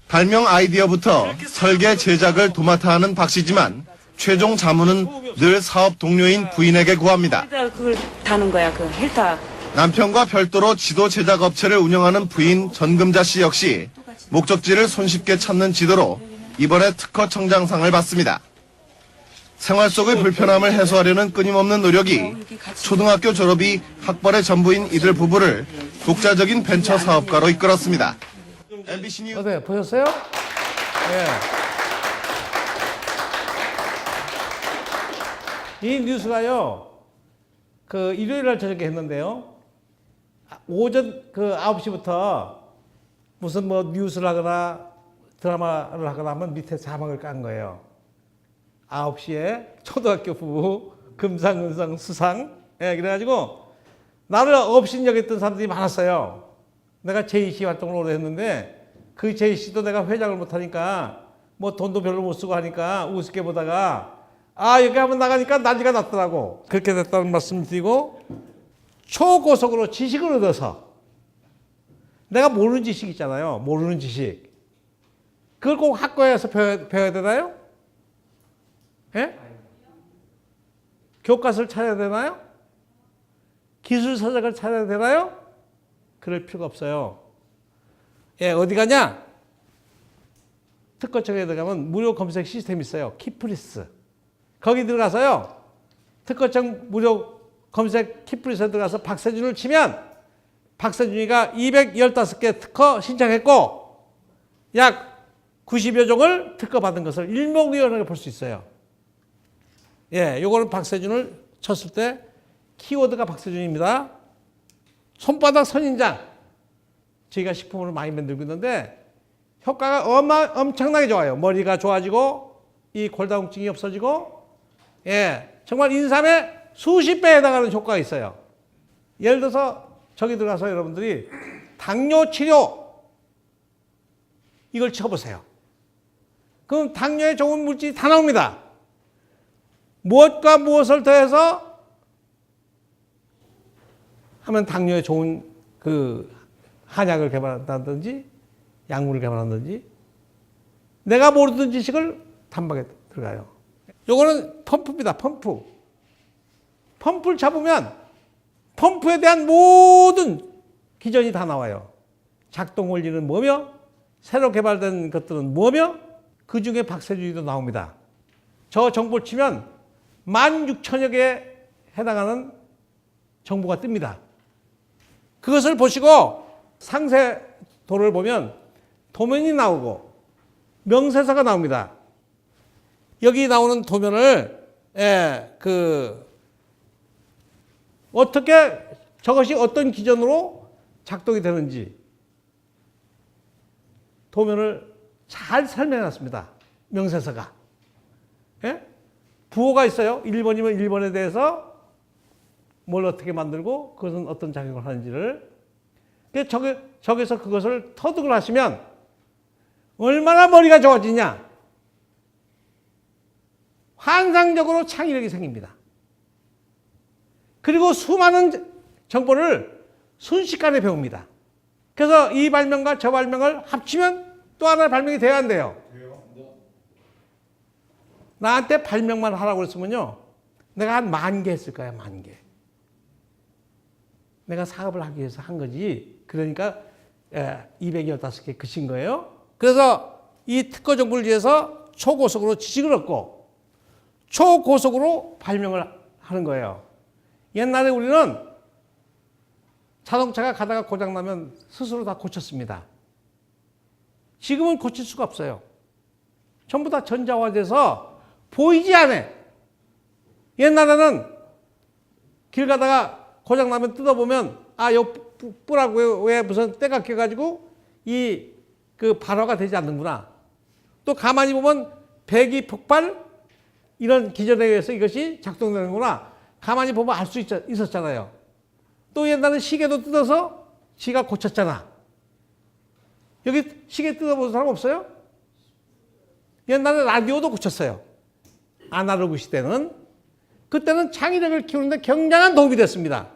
발명 아이디어부터 설계 제작을 도맡아 하는 박 씨지만 최종 자문은 늘 사업 동료인 부인에게 구합니다. 그걸 다는 거야, 그 헬타. 남편과 별도로 지도 제작 업체를 운영하는 부인 전금자 씨 역시 목적지를 손쉽게 찾는 지도로 이번에 특허 청장상을 받습니다. 생활 속의 불편함을 해소하려는 끊임없는 노력이 초등학교 졸업이 학벌의 전부인 이들 부부를 독자적인 벤처 사업가로 이끌었습니다. MBC 뉴스 어때 보셨어요? 예. 이 뉴스가요. 그 일요일 날 저녁에 했는데요. 오전 그 9시부터 무슨 뭐 뉴스를 하거나 드라마를 하거나 하면 밑에 자막을 깐 거예요. 9시에 초등학교 부부 금상은상 수상. 예, 그래가지고 나를 업신여겼던 사람들이 많았어요. 내가 JC 활동을 오래 했는데 그 JC도 내가 회장을 못하니까 뭐 돈도 별로 못 쓰고 하니까 우습게 보다가 여기 한번 나가니까 난리가 났더라고. 그렇게 됐다는 말씀 드리고 초고속으로 지식을 얻어서 내가 모르는 지식 있잖아요. 모르는 지식. 그걸 꼭 학교에서 배워야 되나요? 예? 교과서를 찾아야 되나요? 기술서적을 찾아야 되나요? 그럴 필요가 없어요. 예, 어디 가냐? 특허청에 들어가면 무료 검색 시스템이 있어요. 키프리스. 거기 들어가서요. 특허청 무료 검색 키프리스에 들어가서 박세준을 치면 박세준이가 215개 특허 신청했고 약 90여 종을 특허받은 것을 일목요연하게 볼 수 있어요. 예, 요거는 박세준을 쳤을 때 키워드가 박세준입니다. 손바닥 선인장. 저희가 식품으로 많이 만들고 있는데 효과가 엄청나게 좋아요. 머리가 좋아지고 이 골다공증이 없어지고 예, 정말 인삼의 수십 배에 해당하는 효과가 있어요. 예를 들어서 저기 들어가서 여러분들이 당뇨 치료 이걸 쳐보세요. 그럼 당뇨에 좋은 물질이 다 나옵니다. 무엇과 무엇을 더해서 하면 당뇨에 좋은 그 한약을 개발한다든지 약물을 개발한다든지 내가 모르던 지식을 단박에 들어가요. 요거는 펌프입니다. 펌프. 펌프를 잡으면 펌프에 대한 모든 기전이 다 나와요. 작동 원리는 뭐며 새로 개발된 것들은 뭐며 그 중에 박세준이도 나옵니다. 저 정보를 치면 16,000여 개에 해당하는 정보가 뜹니다. 그것을 보시고 상세도를 보면 도면이 나오고 명세서가 나옵니다. 여기 나오는 도면을 어떻게 저것이 어떤 기전으로 작동이 되는지 도면을 잘 설명해 놨습니다. 명세서가. 예? 부호가 있어요. 1번이면 1번에 대해서 뭘 어떻게 만들고 그것은 어떤 작용을 하는지를. 저기서 그것을 터득을 하시면 얼마나 머리가 좋아지냐. 환상적으로 창의력이 생깁니다. 그리고 수많은 정보를 순식간에 배웁니다. 그래서 이 발명과 저 발명을 합치면 또 하나의 발명이 돼야 한대요. 나한테 발명만 하라고 했으면요. 내가 한 10,000개 했을 거야, 10,000개. 내가 사업을 하기 위해서 한 거지. 그러니까 215개 그친 거예요. 그래서 이 특허 정보를 위해서 초고속으로 지식을 얻고 초고속으로 발명을 하는 거예요. 옛날에 우리는 자동차가 가다가 고장나면 스스로 다 고쳤습니다. 지금은 고칠 수가 없어요. 전부 다 전자화돼서 보이지 않아. 옛날에는 길 가다가 고장나면 뜯어보면 요 뿔하고 왜 무슨 때가 껴가지고 그 발화가 되지 않는구나. 또 가만히 보면 배기 폭발 이런 기전에 의해서 이것이 작동되는구나. 가만히 보면 알 수 있었잖아요. 또 옛날에 시계도 뜯어서 지가 고쳤잖아. 여기 시계 뜯어본 사람 없어요? 옛날에 라디오도 고쳤어요. 아날로그 시대는. 그때는 창의력을 키우는데 굉장한 도움이 됐습니다.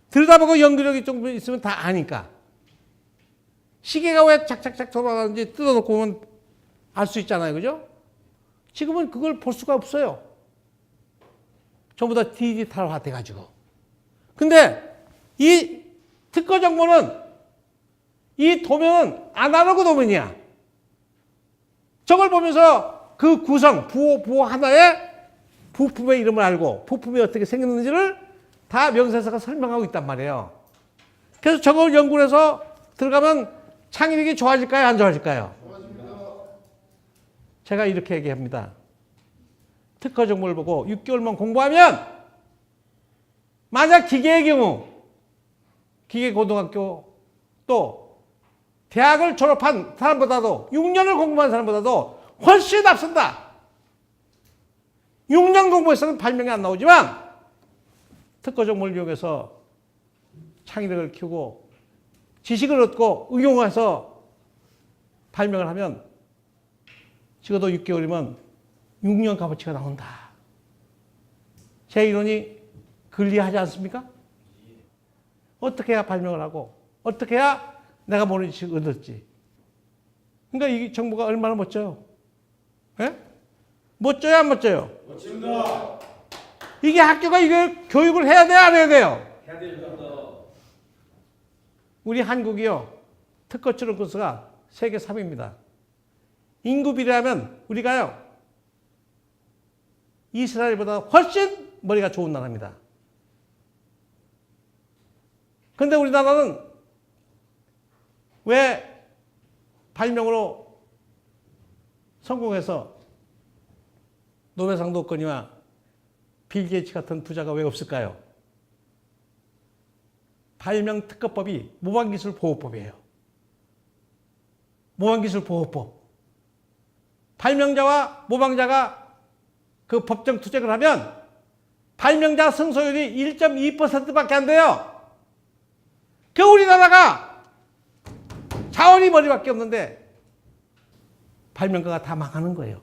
들여다보고 연구력이 좀 있으면 다 아니까. 시계가 왜 착착착 돌아가는지 뜯어놓고 보면 알 수 있잖아요. 그죠? 지금은 그걸 볼 수가 없어요. 전부 다 디지털화 돼가지고. 근데 이 특허 정보는 이 도면은 아날로그 도면이야. 저걸 보면서 그 구성, 부호 하나에 부품의 이름을 알고 부품이 어떻게 생겼는지를 다 명세서가 설명하고 있단 말이에요. 그래서 저걸 연구를 해서 들어가면 창의력이 좋아질까요? 안 좋아질까요? 제가 이렇게 얘기합니다. 특허 정보를 보고 6개월만 공부하면 만약 기계의 경우 기계고등학교 또 대학을 졸업한 사람보다도 6년을 공부한 사람보다도 훨씬 앞선다. 6년 공부해서는 발명이 안 나오지만 특허 정보를 이용해서 창의력을 키우고 지식을 얻고 응용해서 발명을 하면 적어도 6개월이면 6년 값어치가 나온다. 제 이론이 근리하지 않습니까? 어떻게 해야 발명을 하고 어떻게 해야 내가 모르는 지식을 얻었지. 그러니까 이 정보가 얼마나 멋져요. 예? 멋져요 안 멋져요? 멋집니다. 이게 학교가 이걸 교육을 해야 돼요 안 해야 돼요? 해야 됩니다. 우리 한국이요. 특허 출원 건수가 세계 3위입니다. 인구 비례하면 우리가요. 이스라엘보다 훨씬 머리가 좋은 나라입니다. 그런데 우리나라는 왜 발명으로 성공해서 노벨상도 없거니와 빌 게이츠 같은 부자가 왜 없을까요? 발명 특허법이 모방기술보호법이에요. 모방기술보호법. 발명자와 모방자가 그 법정 투쟁을 하면 발명자 승소율이 1.2%밖에 안 돼요. 그 우리나라가 자원이 머리밖에 없는데 발명가가 다 망하는 거예요.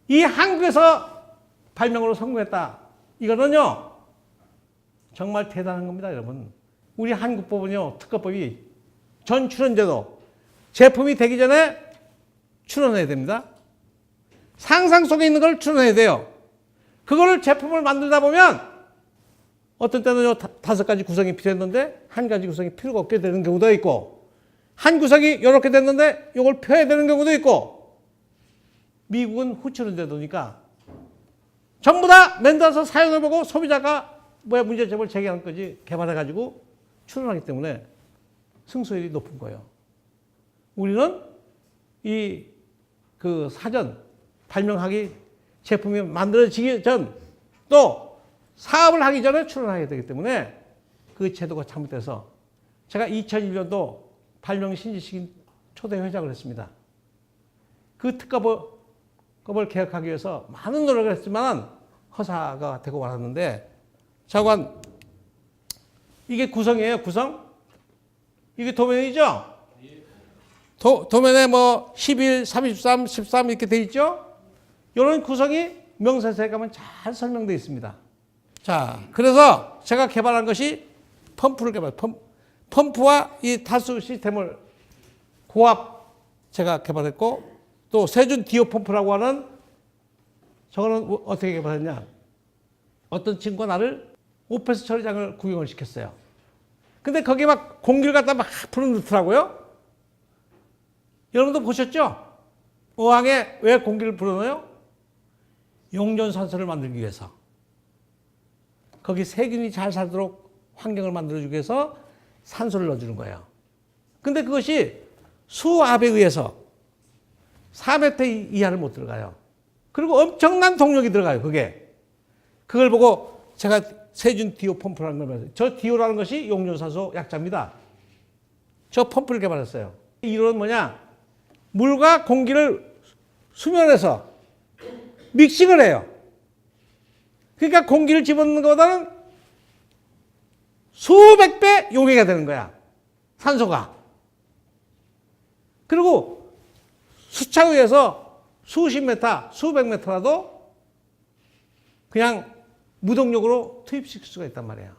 이 한국에서 발명으로 성공했다. 이거는요. 정말 대단한 겁니다, 여러분. 우리 한국법은요. 특허법이 전 출원제도 제품이 되기 전에 출원해야 됩니다. 상상 속에 있는 걸 출원해야 돼요. 그거를 제품을 만들다 보면 어떤 때는요 5가지 구성이 필요했는데 1가지 구성이 필요가 없게 되는 경우도 있고 한 구성이 이렇게 됐는데 이걸 펴야 되는 경우도 있고 미국은 후출원제도니까 전부 다 만들어서 사용해 보고 소비자가 문제점을 제기하는 거지 개발해가지고 출원하기 때문에 승소율이 높은 거예요. 우리는 그 사전 발명하기 제품이 만들어지기 전 또 사업을 하기 전에 출원하게 되기 때문에 그 제도가 잘못돼서 제가 2001년도 발명 신지식 초대 회장을 했습니다. 그 특허법을 개혁하기 위해서 많은 노력을 했지만 허사가 되고 말았는데 자관 이게 구성이에요. 구성. 이게 도면이죠. 도면에 뭐 11, 33, 13 이렇게 돼 있죠. 이런 구성이 명세서에 가면 잘 설명되어 있습니다. 자, 그래서 제가 개발한 것이 펌프를 펌프와 이 탈수 시스템을 고압 제가 개발했고 또 세준 디오 펌프라고 하는 저거는 어떻게 개발했냐. 어떤 친구가 나를 오페스 처리장을 구경을 시켰어요. 근데 거기에 막 공기를 갖다 막 불어넣더라고요. 여러분도 보셨죠? 어항에 왜 공기를 불어넣어요? 용존산소를 만들기 위해서. 거기 세균이 잘 살도록 환경을 만들어주기 위해서 산소를 넣어주는 거예요. 근데 그것이 수압에 의해서 4m 이하를 못 들어가요. 그리고 엄청난 동력이 들어가요, 그게. 그걸 보고 제가 세준 디오 펌프라는 걸 말했어요. 저 디오라는 것이 용존산소 약자입니다. 저 펌프를 개발했어요. 이 이론은 뭐냐? 물과 공기를 수면에서 믹싱을 해요. 그러니까 공기를 집어넣는 것보다는 수백 배 용해가 되는 거야. 산소가. 그리고 수차에 의해서 수십 메타, 수백 메타라도 그냥 무동력으로 투입시킬 수가 있단 말이에요.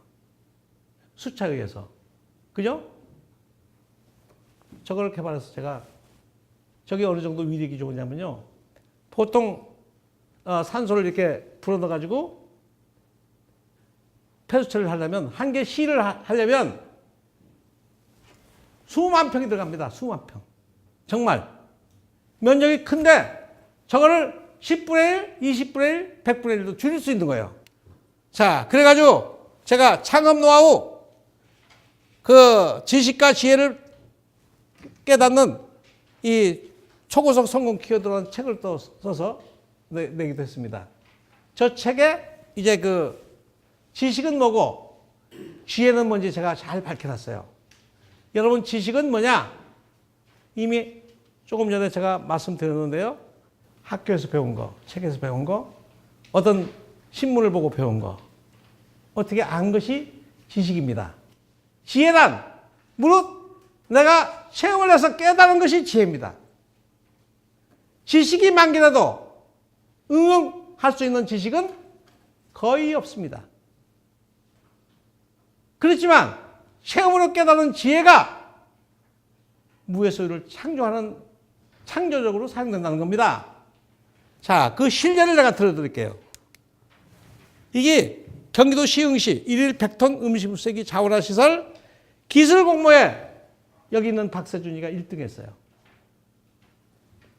수차에 의해서. 그죠? 저걸 개발해서 제가 저게 어느 정도 위력이 좋으냐면요. 보통 산소를 이렇게 불어넣어가지고 폐수 처리를 하려면 한 개 C를 하려면 수만 평이 들어갑니다. 수만 평. 정말 면적이 큰데 저거를 10분의 1, 20분의 1, 100분의 1도 줄일 수 있는 거예요. 자, 그래가지고 제가 창업 노하우 그 지식과 지혜를 깨닫는 이 초고속 성공 키워드라는 책을 또 써서 내기도 했습니다. 저 책에 이제 그 지식은 뭐고 지혜는 뭔지 제가 잘 밝혀놨어요. 여러분 지식은 뭐냐? 이미 조금 전에 제가 말씀드렸는데요. 학교에서 배운 거, 책에서 배운 거, 어떤 신문을 보고 배운 거, 어떻게 안 것이 지식입니다. 지혜란 무릇 내가 체험을 해서 깨달은 것이 지혜입니다. 지식이 많게라도 응용할 수 있는 지식은 거의 없습니다. 그렇지만 체험으로 깨달은 지혜가 무의 소유를 창조하는 창조적으로 사용된다는 겁니다. 자, 그 실례를 내가 들어드릴게요. 이게 경기도 시흥시 1일 100톤 음식물 쓰레기 자원화 시설 기술 공모에 여기 있는 박세준이가 1등 했어요.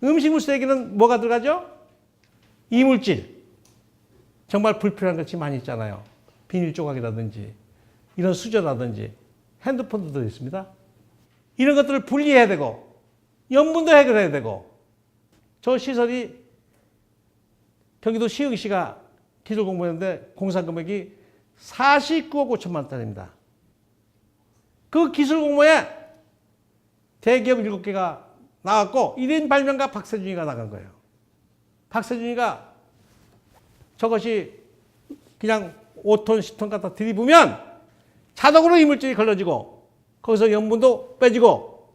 음식물 쓰레기는 뭐가 들어가죠? 이물질. 정말 불필요한 것이 많이 있잖아요. 비닐 조각이라든지 이런 수저라든지 핸드폰도 들어있습니다. 이런 것들을 분리해야 되고 염분도 해결해야 되고 저 시설이 경기도 시흥시가 기술 공모했는데 공사 금액이 49억 5천만 원짜리입니다. 그 기술 공모에 대기업 7개가 나왔고 1인 발명가 박세준이가 나간 거예요. 박세준이가 저것이 그냥 5톤, 10톤 갖다 들이부면 자동으로 이물질이 걸러지고 거기서 염분도 빼지고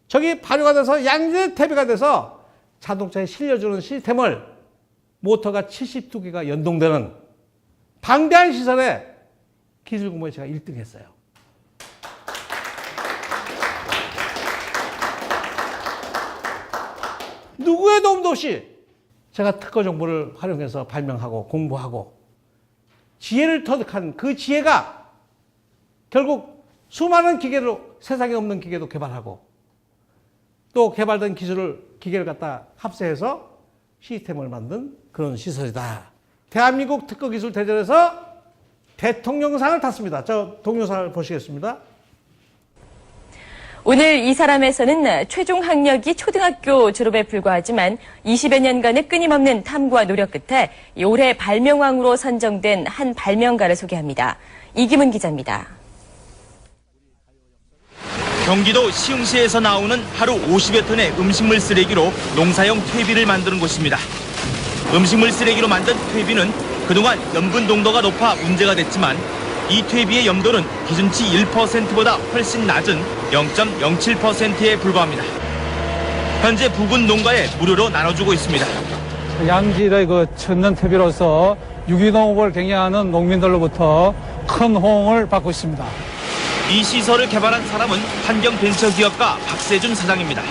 저기 발효가 돼서 양질의 퇴비가 돼서 자동차에 실려주는 시스템을 모터가 72개가 연동되는 방대한 시설에 기술 공모에 제가 1등 했어요. 누구의 도움도 없이 제가 특허 정보를 활용해서 발명하고 공부하고 지혜를 터득한 그 지혜가 결국 수많은 기계로 세상에 없는 기계도 개발하고 또 개발된 기계를 갖다 합세해서 시스템을 만든 그런 시설이다. 대한민국 특허기술대전에서 대통령상을 탔습니다. 저 동영상을 보시겠습니다. 오늘 이 사람에서는 최종 학력이 초등학교 졸업에 불과하지만 20여 년간의 끊임없는 탐구와 노력 끝에 올해 발명왕으로 선정된 한 발명가를 소개합니다. 이기문 기자입니다. 경기도 시흥시에서 나오는 하루 50여 톤의 음식물 쓰레기로 농사용 퇴비를 만드는 곳입니다. 음식물 쓰레기로 만든 퇴비는 그동안 염분 농도가 높아 문제가 됐지만 이 퇴비의 염도는 기준치 1%보다 훨씬 낮은 0.07%에 불과합니다. 현재 부근 농가에 무료로 나눠주고 있습니다. 양질의 그 천연 퇴비로서 유기농업을 경영하는 농민들로부터 큰 호응을 받고 있습니다. 이 시설을 개발한 사람은 환경벤처기업가 박세준 사장입니다.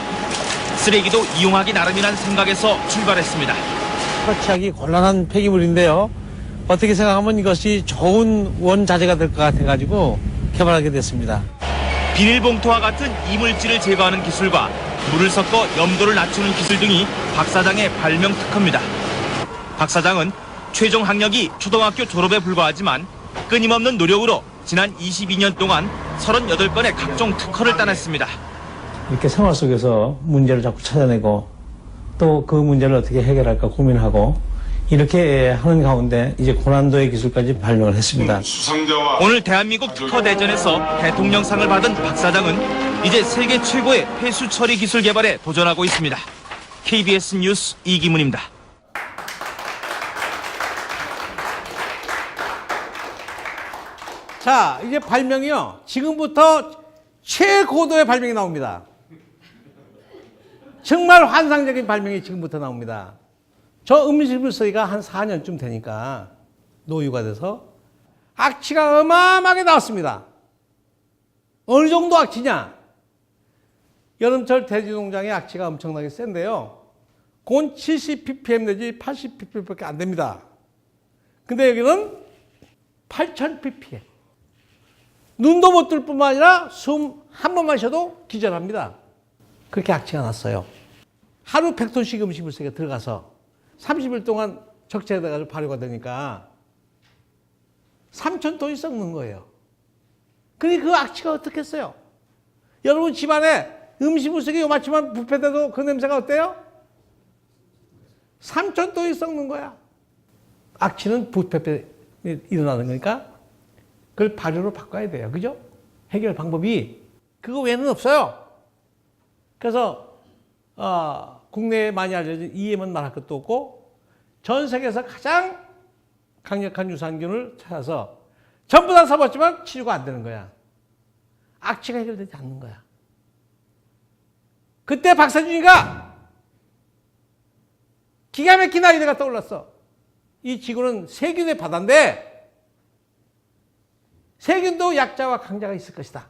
쓰레기도 이용하기 나름이란 생각에서 출발했습니다. 처치하기 곤란한 폐기물인데요. 어떻게 생각하면 이것이 좋은 원자재가 될 것 같아가지고 개발하게 됐습니다. 비닐봉투와 같은 이물질을 제거하는 기술과 물을 섞어 염도를 낮추는 기술 등이 박 사장의 발명 특허입니다. 박 사장은 최종 학력이 초등학교 졸업에 불과하지만 끊임없는 노력으로 지난 22년 동안 38건의 각종 특허를 따냈습니다. 이렇게 생활 속에서 문제를 자꾸 찾아내고 또 그 문제를 어떻게 해결할까 고민하고 이렇게 하는 가운데 이제 고난도의 기술까지 발명을 했습니다. 오늘 대한민국 특허 대전에서 대통령상을 받은 박 사장은 이제 세계 최고의 폐수 처리 기술 개발에 도전하고 있습니다. KBS 뉴스 이기문입니다. 자, 이제 발명이요. 지금부터 최고도의 발명이 나옵니다. 정말 환상적인 발명이 지금부터 나옵니다. 저 음식물 쓰기가 한 4년쯤 되니까 노유가 돼서 악취가 어마어마하게 나왔습니다. 어느 정도 악취냐? 여름철 돼지농장의 악취가 엄청나게 센데요. 그건 70ppm 내지 80ppm밖에 안 됩니다. 근데 여기는 8000ppm. 눈도 못 뜰 뿐만 아니라 숨 한 번만 쉬어도 기절합니다. 그렇게 악취가 났어요. 하루 100톤씩 음식물 쓰기가 들어가서 30일 동안 적재돼가지고 발효가 되니까 3000톤이 썩는 거예요. 근데 그 악취가 어떻겠어요? 여러분 집안에 음식물 쓰기 요만치만 뷔페돼도 그 냄새가 어때요? 3000톤이 썩는 거야. 악취는 뷔페에 일어나는 거니까 그걸 발효로 바꿔야 돼요. 그죠? 해결 방법이 그거 외에는 없어요. 그래서 국내에 많이 알려진 EM은 말할 것도 없고 전 세계에서 가장 강력한 유산균을 찾아서 전부 다 써봤지만 치료가 안 되는 거야. 악취가 해결되지 않는 거야. 그때 박사준이가 기가 막힌 아이디어가 떠올랐어. 이 지구는 세균의 바다인데 세균도 약자와 강자가 있을 것이다.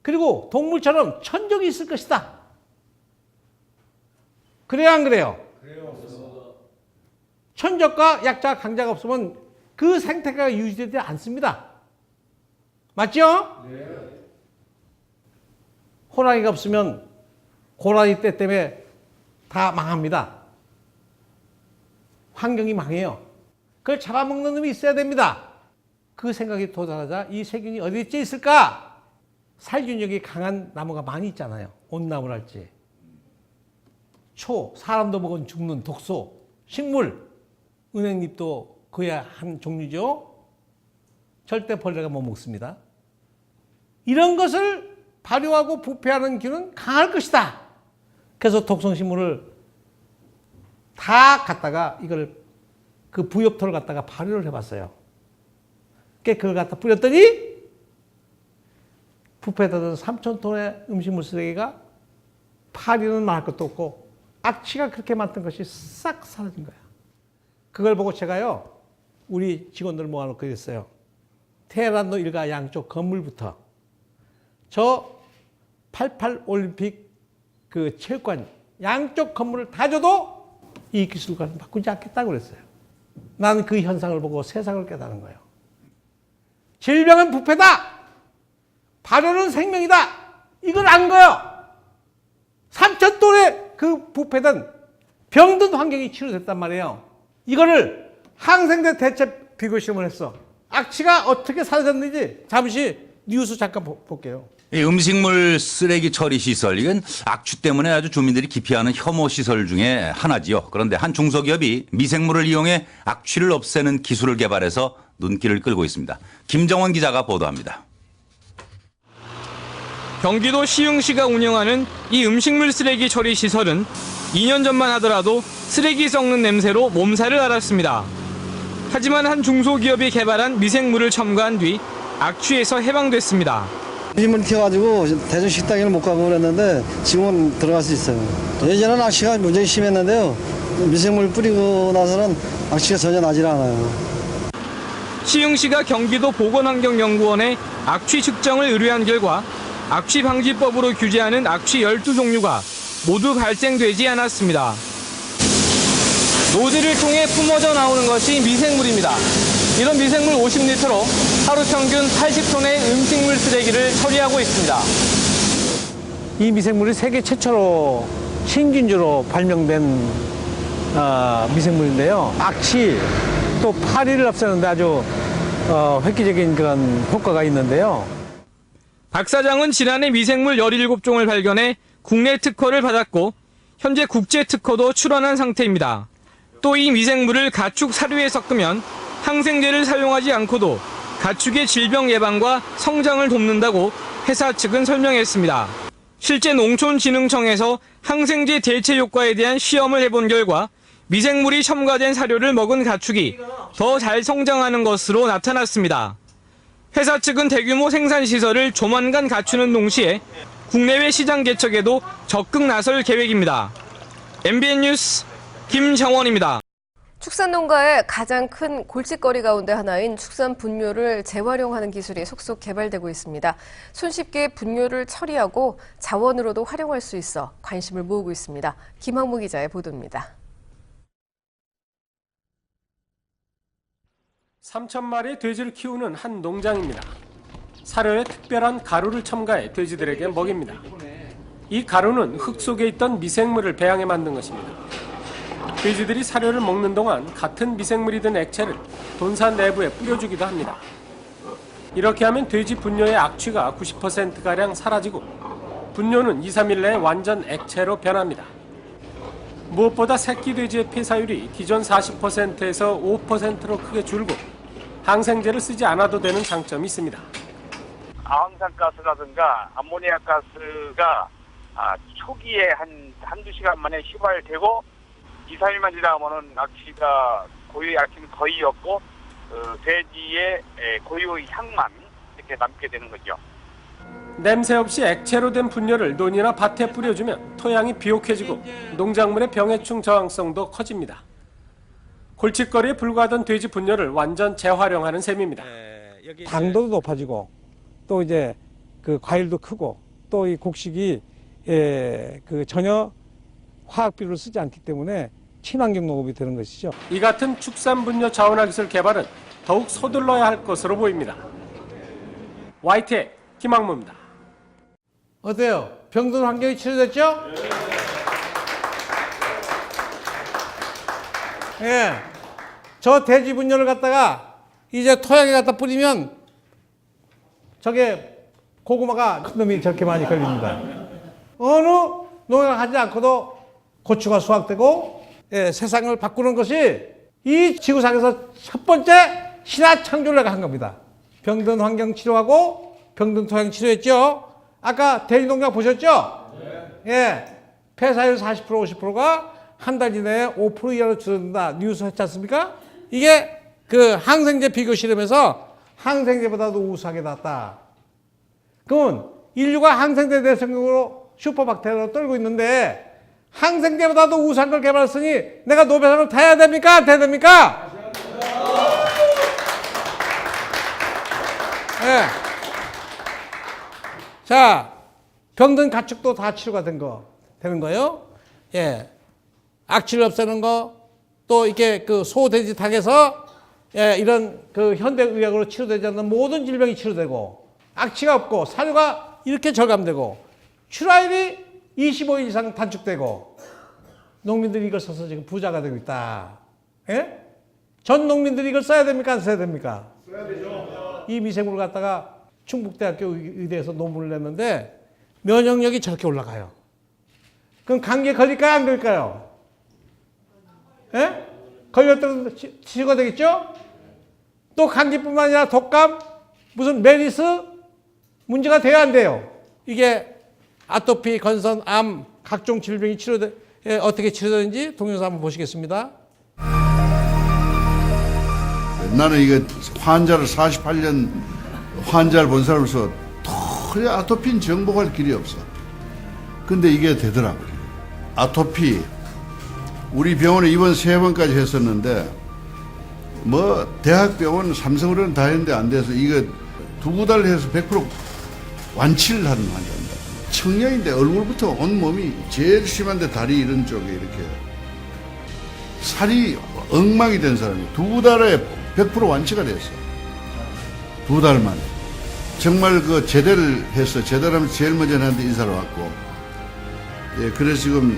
그리고 동물처럼 천적이 있을 것이다. 그래요, 안 그래요? 천적과 약자, 강자가 없으면 그 생태계가 유지되지 않습니다. 맞죠? 네. 호랑이가 없으면 고라니 떼 때문에 다 망합니다. 환경이 망해요. 그걸 잡아먹는 놈이 있어야 됩니다. 그 생각이 도달하자 이 세균이 어디에 있을까? 살균력이 강한 나무가 많이 있잖아요. 온나무랄지. 사람도 먹으면 죽는 독소, 식물, 은행잎도 그의 한 종류죠. 절대 벌레가 못 먹습니다. 이런 것을 발효하고 부패하는 기운은 강할 것이다. 그래서 독성식물을 다 갖다가 이걸 그 부엽토를 갖다가 발효를 해봤어요. 그걸 갖다 뿌렸더니 부패되던 3000톤의 음식물 쓰레기가 파리는 말할 것도 없고 악취가 그렇게 많던 것이 싹 사라진 거야. 그걸 보고 제가요, 우리 직원들 모아놓고 그랬어요. 테헤란로 일가 양쪽 건물부터 저 88 올림픽 그 체육관 양쪽 건물을 다 줘도 이 기술과는 바꾸지 않겠다고 그랬어요. 나는 그 현상을 보고 세상을 깨달은 거예요. 질병은 부패다. 발효는 생명이다. 이걸 안 거요. 3000톤의 그 부패든 병든 환경이 치료됐단 말이에요. 이거를 항생제 대체 비교 실험을 했어. 악취가 어떻게 사라졌는지 잠시 뉴스 잠깐 볼게요. 이 음식물 쓰레기 처리 시설, 이건 악취 때문에 아주 주민들이 기피하는 혐오 시설 중에 하나지요. 그런데 한 중소기업이 미생물을 이용해 악취를 없애는 기술을 개발해서 눈길을 끌고 있습니다. 김정원 기자가 보도합니다. 경기도 시흥시가 운영하는 이 음식물 쓰레기 처리 시설은 2년 전만 하더라도 쓰레기 썩는 냄새로 몸살을 앓았습니다. 하지만 한 중소기업이 개발한 미생물을 첨가한 뒤 악취에서 해방됐습니다. 음식물 튀어가지고 대중 식당에는 못 가고 그랬는데 지금은 들어갈 수 있어요. 예전에는 악취가 굉장히 심했는데요. 미생물 뿌리고 나서는 악취가 전혀 나질 않아요. 시흥시가 경기도 보건환경연구원에 악취 측정을 의뢰한 결과 악취 방지법으로 규제하는 악취 12종류가 모두 발생되지 않았습니다. 노즐을 통해 뿜어져 나오는 것이 미생물입니다. 이런 미생물 50리터로 하루 평균 80톤의 음식물 쓰레기를 처리하고 있습니다. 이 미생물이 세계 최초로 신균주로 발명된 미생물인데요. 악취 또 파리를 없애는데 아주 획기적인 그런 효과가 있는데요. 박 사장은 지난해 미생물 17종을 발견해 국내 특허를 받았고 현재 국제 특허도 출원한 상태입니다. 또 이 미생물을 가축 사료에 섞으면 항생제를 사용하지 않고도 가축의 질병 예방과 성장을 돕는다고 회사 측은 설명했습니다. 실제 농촌진흥청에서 항생제 대체 효과에 대한 시험을 해본 결과 미생물이 첨가된 사료를 먹은 가축이 더 잘 성장하는 것으로 나타났습니다. 회사 측은 대규모 생산 시설을 조만간 갖추는 동시에 국내외 시장 개척에도 적극 나설 계획입니다. MBN 뉴스 김정원입니다. 축산농가의 가장 큰 골칫거리 가운데 하나인 축산 분뇨를 재활용하는 기술이 속속 개발되고 있습니다. 손쉽게 분뇨를 처리하고 자원으로도 활용할 수 있어 관심을 모으고 있습니다. 김학무 기자의 보도입니다. 3,000마리의 돼지를 키우는 한 농장입니다. 사료에 특별한 가루를 첨가해 돼지들에게 먹입니다. 이 가루는 흙 속에 있던 미생물을 배양해 만든 것입니다. 돼지들이 사료를 먹는 동안 같은 미생물이 든 액체를 돈산 내부에 뿌려주기도 합니다. 이렇게 하면 돼지 분뇨의 악취가 90%가량 사라지고 분뇨는 2, 3일 내에 완전 액체로 변합니다. 무엇보다 새끼 돼지의 폐사율이 기존 40%에서 5%로 크게 줄고 항생제를 쓰지 않아도 되는 장점이 있습니다. 아황산가스라든가 암모니아 가스가 초기에 한두 시간 만에 휘발되고 2, 3일만 지나면은 악취가 고유의 악취는 거의 없고 돼지의 고유의 향만 이렇게 남게 되는 거죠. 냄새 없이 액체로 된 분뇨를 논이나 밭에 뿌려주면 토양이 비옥해지고 농작물의 병해충 저항성도 커집니다. 골칫거리에 불과하던 돼지 분뇨를 완전 재활용하는 셈입니다. 당도도 높아지고 또 이제 그 과일도 크고 또 이 곡식이 그 전혀 화학 비료를 쓰지 않기 때문에 친환경 농업이 되는 것이죠. 이 같은 축산 분뇨 자원화 기술 개발은 더욱 서둘러야 할 것으로 보입니다. YTN 김학무입니다. 어때요? 병든 환경이 치료됐죠? 예. 저 돼지 분뇨를 갖다가 이제 토양에 갖다 뿌리면 저게 고구마가 큰 놈이 저렇게 많이 걸립니다. 어느 농약 하지 않고도 고추가 수확되고 세상을 바꾸는 것이 이 지구상에서 첫 번째 신화 창조를 내가 한 겁니다. 병든 환경 치료하고 병든 토양 치료했죠. 아까 돼지 농장 보셨죠? 예, 폐사율 40% 50%가 한 달 이내에 5% 이하로 줄어든다 뉴스 했지 않습니까? 이게 그 항생제 비교 실험에서 항생제보다도 우수하게 나왔다. 그러면 인류가 항생제 대성공으로 슈퍼박테리아로 떨고 있는데 항생제보다도 우수한 걸 개발했으니 내가 노벨상을 타야 됩니까? 안 타야 됩니까? 예. 자, 병든 가축도 다 치료가 되는 거예요. 예. 악취를 없애는 거, 또 이렇게 그 소돼지 닭에서 이런 그 현대의학으로 치료되지 않는 모든 질병이 치료되고, 악취가 없고, 사료가 이렇게 절감되고, 출하율이 25일 이상 단축되고, 농민들이 이걸 써서 지금 부자가 되고 있다. 예? 전 농민들이 이걸 써야 됩니까? 안 써야 됩니까? 써야 되죠. 이 미생물을 갖다가 충북대학교 의대에서 논문을 냈는데, 면역력이 저렇게 올라가요. 그럼 감기에 걸릴까요? 안 걸릴까요? 예? 걸렸더니 치료가 되겠죠? 또 감기뿐만 아니라 독감, 무슨 메리스 문제가 돼야 안 돼요. 이게 아토피, 건선, 암, 각종 질병이 어떻게 치료되는지 동영상 한번 보시겠습니다. 나는 이거 환자를 48년 환자를 본 사람으로서 도저히 아토피는 정복할 길이 없어. 근데 이게 되더라고요. 아토피 우리 병원에 입원 3번까지 했었는데 뭐 대학병원 삼성으로는 다 했는데 안 돼서 이거 2달 해서 100% 완치를 하는 환자입니다. 청년인데 얼굴부터 온몸이 제일 심한데 다리 이런 쪽에 이렇게 살이 엉망이 된 사람이 2달에 100% 완치가 됐어. 2달 만에. 정말 그 제대를 했어. 제대로 하면 제일 먼저 나한테 인사를 왔고. 예, 그래서 지금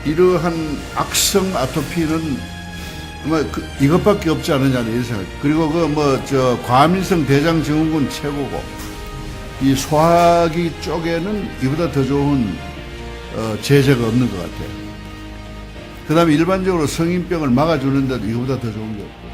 이러한 악성 아토피는 아마 이것밖에 없지 않느냐는 이런 생각. 그리고 과민성 대장증후군 최고고, 이 소화기 쪽에는 이보다 더 좋은 제재가 없는 것 같아요. 그 다음에 일반적으로 성인병을 막아주는데도 이거보다 더 좋은 게 없고.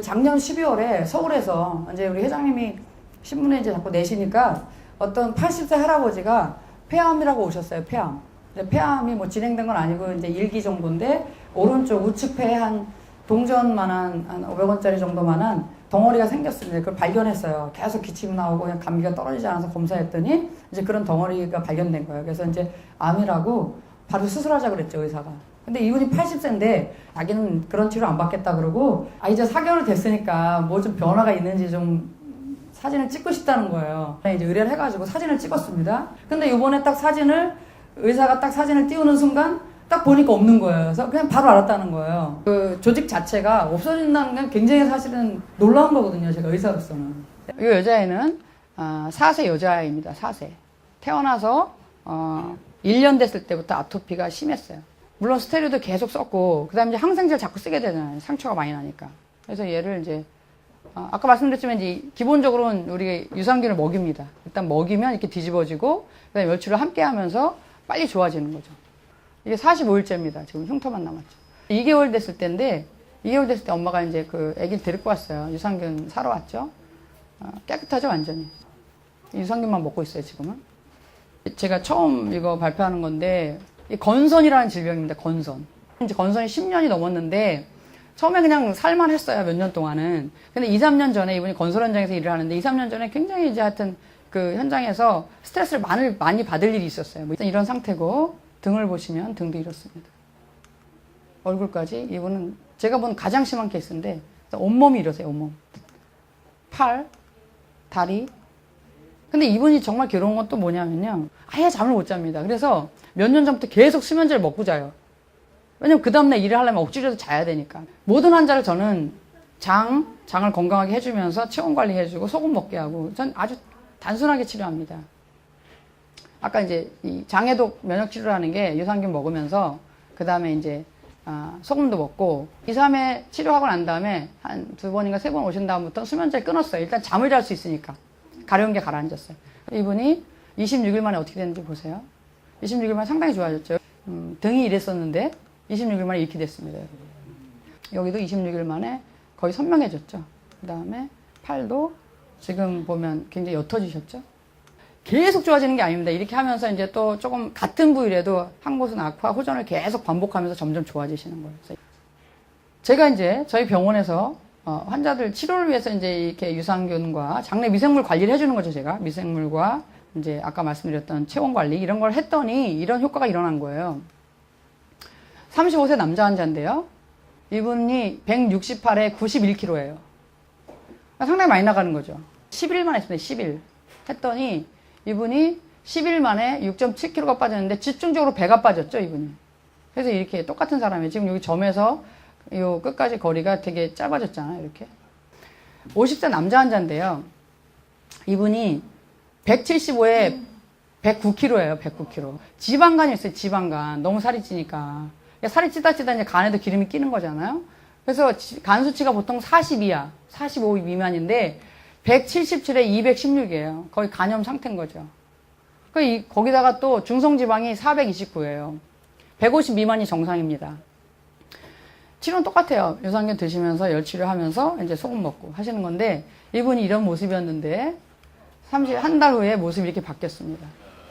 작년 12월에 서울에서 이제 우리 회장님이 신문에 이제 자꾸 내시니까 어떤 80세 할아버지가 폐암이라고 오셨어요. 폐암. 폐암이 뭐 진행된 건 아니고 이제 1기 정도인데 오른쪽 우측 폐에 한 동전만한 한 500원짜리 정도만한 덩어리가 생겼습니다. 그걸 발견했어요. 계속 기침 나오고 그냥 감기가 떨어지지 않아서 검사했더니 이제 그런 덩어리가 발견된 거예요. 그래서 이제 암이라고 바로 수술하자 그랬죠, 의사가. 근데 이분이 80세인데 자기는 그런 치료 안 받겠다 그러고 이제 4개월 됐으니까 뭐 좀 변화가 있는지 좀 사진을 찍고 싶다는 거예요. 이제 의뢰를 해가지고 사진을 찍었습니다. 근데 이번에 딱 의사가 딱 사진을 띄우는 순간 딱 보니까 없는 거예요. 그래서 그냥 바로 알았다는 거예요. 그 조직 자체가 없어진다는 건 굉장히 사실은 놀라운 거거든요. 제가 의사로서는. 이 여자애는 4세 여자아이입니다. 4세. 태어나서 1년 됐을 때부터 아토피가 심했어요. 물론 스테로이드 계속 썼고 그 다음에 이제 항생제를 자꾸 쓰게 되잖아요. 상처가 많이 나니까. 그래서 얘를 이제 아까 말씀드렸지만 이제 기본적으로는 우리 유산균을 먹입니다. 일단 먹이면 이렇게 뒤집어지고 그다음에 멸치를 함께 하면서 빨리 좋아지는 거죠. 이게 45일째입니다. 지금 흉터만 남았죠. 2개월 됐을 때인데 2개월 됐을 때 엄마가 이제 그 아기를 데리고 왔어요. 유산균 사러 왔죠. 깨끗하죠, 완전히. 유산균만 먹고 있어요, 지금은. 제가 처음 이거 발표하는 건데 이 건선이라는 질병입니다. 건선. 이제 건선이 10년이 넘었는데 처음에 그냥 살만 했어요. 몇 년 동안은. 근데 2, 3년 전에 이분이 건설 현장에서 일을 하는데 2, 3년 전에 굉장히 이제 하여튼 그 현장에서 스트레스를 많이 받을 일이 있었어요. 뭐 이런 상태고 등을 보시면 등도 이렇습니다. 얼굴까지 이분은 제가 본 가장 심한 케이스인데 온몸이 이러세요. 온몸. 팔, 다리. 근데 이분이 정말 괴로운 건 또 뭐냐면요. 아예 잠을 못 잡니다. 그래서 몇 년 전부터 계속 수면제를 먹고 자요. 왜냐면 그 다음날 일을 하려면 억지로도 자야 되니까. 모든 환자를 저는 장을 건강하게 해주면서 체온 관리해주고 소금 먹게 하고 전 아주 단순하게 치료합니다. 아까 이제 이 장애독 면역 치료를 하는 게 유산균 먹으면서 그 다음에 이제 소금도 먹고 2, 3회 치료하고 난 다음에 한 2번인가 3번 오신 다음부터 수면제 끊었어요. 일단 잠을 잘 수 있으니까. 가려운 게 가라앉았어요. 이분이 26일 만에 어떻게 됐는지 보세요. 26일 만에 상당히 좋아졌죠. 등이 이랬었는데 26일 만에 이렇게 됐습니다. 여기도 26일 만에 거의 선명해졌죠. 그 다음에 팔도 지금 보면 굉장히 옅어지셨죠. 계속 좋아지는 게 아닙니다. 이렇게 하면서 이제 또 조금 같은 부위라도 한 곳은 악화, 호전을 계속 반복하면서 점점 좋아지시는 거예요. 제가 이제 저희 병원에서 환자들 치료를 위해서 이제 이렇게 유산균과 장내 미생물 관리를 해주는 거죠. 제가 미생물과 이제 아까 말씀드렸던 체온 관리 이런 걸 했더니 이런 효과가 일어난 거예요. 35세 남자 환자인데요. 이분이 168에 91kg예요. 상당히 많이 나가는 거죠. 10일만 했습니다. 10일. 했더니 이분이 10일 만에 6.7kg가 빠졌는데 집중적으로 배가 빠졌죠, 이분이. 그래서 이렇게 똑같은 사람이 지금 여기 점에서 요 끝까지 거리가 되게 짧아졌잖아요, 이렇게. 50세 남자 환자인데요. 이분이 175에 109kg예요, 109kg. 지방간이 있어요, 지방간. 너무 살이 찌니까. 살이 찌다 이제 간에도 기름이 끼는 거잖아요. 그래서 간 수치가 보통 42야, 45 미만인데 177에 216이에요. 거의 간염 상태인 거죠. 거기다가 또 중성지방이 429예요. 150 미만이 정상입니다. 치료는 똑같아요. 유산균 드시면서 열치료하면서 이제 소금 먹고 하시는 건데 이분이 이런 모습이었는데 한 달 후에 모습이 이렇게 바뀌었습니다.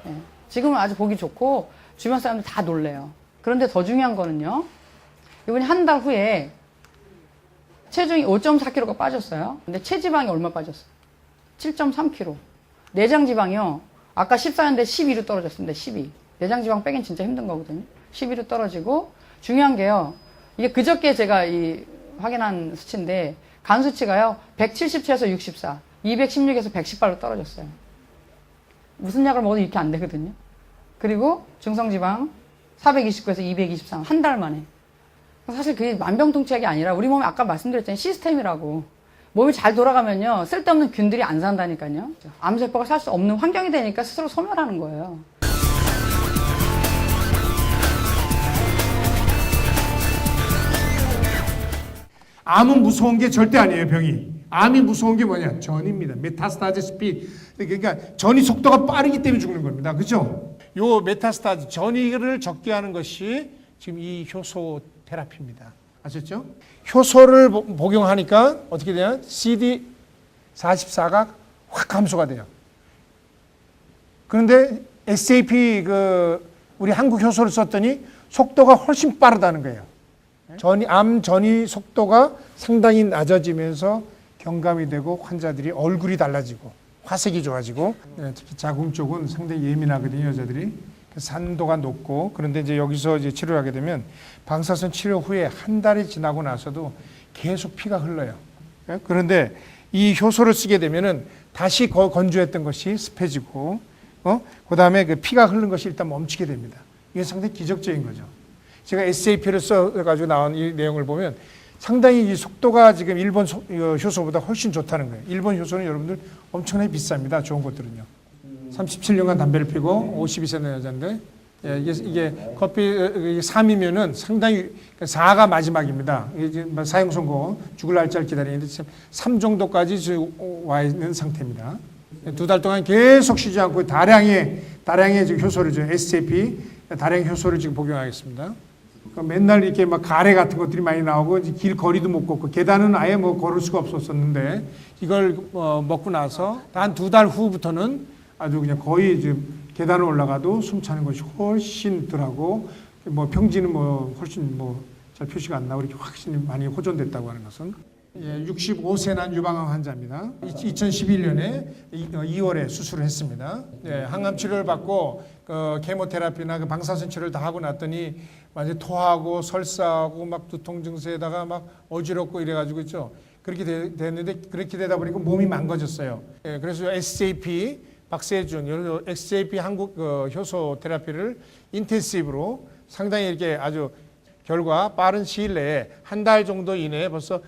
예. 지금은 아주 보기 좋고 주변 사람들 다 놀래요. 그런데 더 중요한 거는요. 이분이 한 달 후에 체중이 5.4kg가 빠졌어요. 근데 체지방이 얼마 빠졌어요? 7.3kg. 내장지방이요. 아까 14였는데 12로 떨어졌습니다. 12. 내장지방 빼긴 진짜 힘든 거거든요. 12로 떨어지고 중요한 게요. 이게 그저께 제가 확인한 수치인데 간 수치가요. 177에서 64, 216에서 118로 떨어졌어요. 무슨 약을 먹어도 이렇게 안 되거든요. 그리고 중성지방 429에서 223, 한 달 만에. 사실 그게 만병통치약이 아니라 우리 몸이 아까 말씀드렸잖아요. 시스템이라고. 몸이 잘 돌아가면요. 쓸데없는 균들이 안 산다니까요. 암세포가 살 수 없는 환경이 되니까 스스로 소멸하는 거예요. 암은 무서운 게 절대 아니에요, 병이. 암이 무서운 게 뭐냐? 전입니다. 메타스타즈 스피드. 그러니까 전이 속도가 빠르기 때문에 죽는 겁니다. 그죠? 요 메타스타즈, 전이를 적게 하는 것이 지금 이 효소 테라피입니다. 아셨죠? 효소를 복용하니까 어떻게 되냐? CD44가 확 감소가 돼요. 그런데 SAP 우리 한국 효소를 썼더니 속도가 훨씬 빠르다는 거예요. 암 전이 속도가 상당히 낮아지면서 경감이 되고 환자들이 얼굴이 달라지고 화색이 좋아지고 특히 자궁 쪽은 상당히 예민하거든요, 여자들이. 산도가 높고 그런데 이제 여기서 이제 치료를 하게 되면 방사선 치료 후에 한 달이 지나고 나서도 계속 피가 흘러요. 그런데 이 효소를 쓰게 되면은 다시 건조했던 것이 습해지고, 그 다음에 그 피가 흐르는 것이 일단 멈추게 됩니다. 이게 상당히 기적적인 거죠. 제가 SAP를 써가지고 나온 이 내용을 보면 상당히 이 속도가 지금 일본 효소보다 훨씬 좋다는 거예요. 일본 효소는 여러분들 엄청나게 비쌉니다. 좋은 것들은요. 37년간 담배를 피고 52세 된 여자인데, 이게 커피 3이면은 상당히 4가 마지막입니다. 이게 사형 선고 죽을 날짜를 기다리는데 지금 3 정도까지 와 있는 상태입니다. 2달 동안 계속 쉬지 않고 다량의 지금 효소를 SAP 다량 효소를 지금 복용하겠습니다. 맨날 이렇게 막 가래 같은 것들이 많이 나오고 길 거리도 못 걷고 계단은 아예 뭐 걸을 수가 없었었는데 이걸 먹고 나서 한 2달 후부터는 아주 그냥 거의 지금 계단을 올라가도 숨 차는 것이 훨씬 덜하고 뭐 평지는 뭐 훨씬 뭐 잘 표시가 안 나고 이렇게 확실히 많이 호전됐다고 하는 것은 65세 난 유방암 환자입니다. 2011년에 2월에 수술을 했습니다. 항암 치료를 받고 케모테라피나 방사선 치료를 다 하고 났더니 완전 토하고 설사하고 막 두통 증세에다가 막 어지럽고 이래가지고 있죠. 그렇게 됐는데 그렇게 되다 보니까 몸이 망가졌어요. 그래서 SAP 박세준, SAP 한국 효소 테라피를 인텐시브로 상당히 이렇게 아주 결과 빠른 시일 내에 한 달 정도 이내에 벌써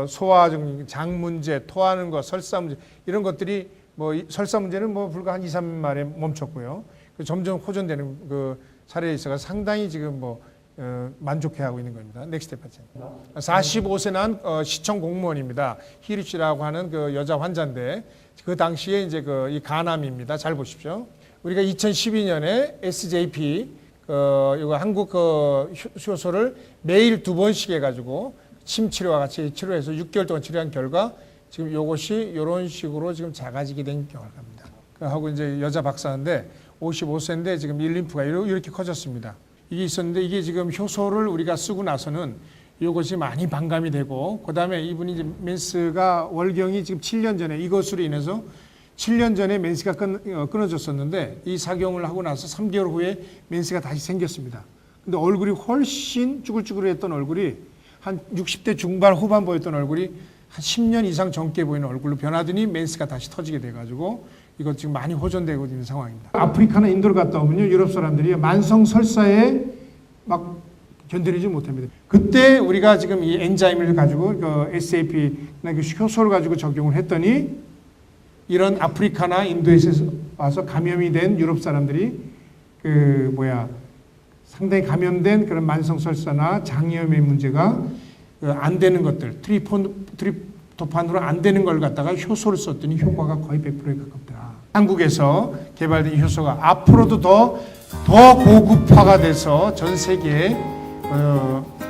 소화 장 문제, 토하는 것, 설사 문제 이런 것들이 뭐 설사 문제는 뭐 불과 한 2, 3일 만에 멈췄고요. 점점 호전되는 그 사례에 있어서 상당히 지금 뭐 만족해하고 있는 겁니다. 넥스트 파트. 45세 난 시청 공무원입니다. 희리 씨라고 하는 그 여자 환자인데 그 당시에 이제 이 간암입니다. 잘 보십시오. 우리가 2012년에 SJP 이거 한국 효소를 매일 2번씩 해가지고 침 치료와 같이 치료해서 6개월 동안 치료한 결과 지금 이것이 이런 식으로 지금 작아지게 된 결과입니다. 하고 이제 여자 박사인데 55세인데 지금 일림프가 이렇게 커졌습니다. 이게 있었는데 이게 지금 효소를 우리가 쓰고 나서는 이것이 많이 반감이 되고 그다음에 이분이 이제 멘스가 월경이 지금 7년 전에 이것으로 인해서 7년 전에 멘스가 끊어졌었는데 이 작용을 하고 나서 3개월 후에 멘스가 다시 생겼습니다. 근데 얼굴이 훨씬 쭈글쭈글했던 얼굴이 한 60대 중반 후반 보였던 얼굴이 한 10년 이상 젊게 보이는 얼굴로 변하더니 멘스가 다시 터지게 돼가지고 이거 지금 많이 호전되고 있는 상황입니다. 아프리카나 인도를 갔다 오면요, 유럽 사람들이 만성 설사에 막 견뎌내지 못합니다. 그때 우리가 지금 이 엔자임을 가지고 SAP나 효소를 가지고 적용을 했더니 이런 아프리카나 인도에서 와서 감염이 된 유럽 사람들이 상당히 감염된 그런 만성 설사나 장염의 문제가 안 되는 것들, 트립토판으로 안 되는 걸 갖다가 효소를 썼더니 효과가 거의 100%에 가깝더라. 한국에서 개발된 이 효소가 앞으로도 더 고급화가 돼서 전 세계에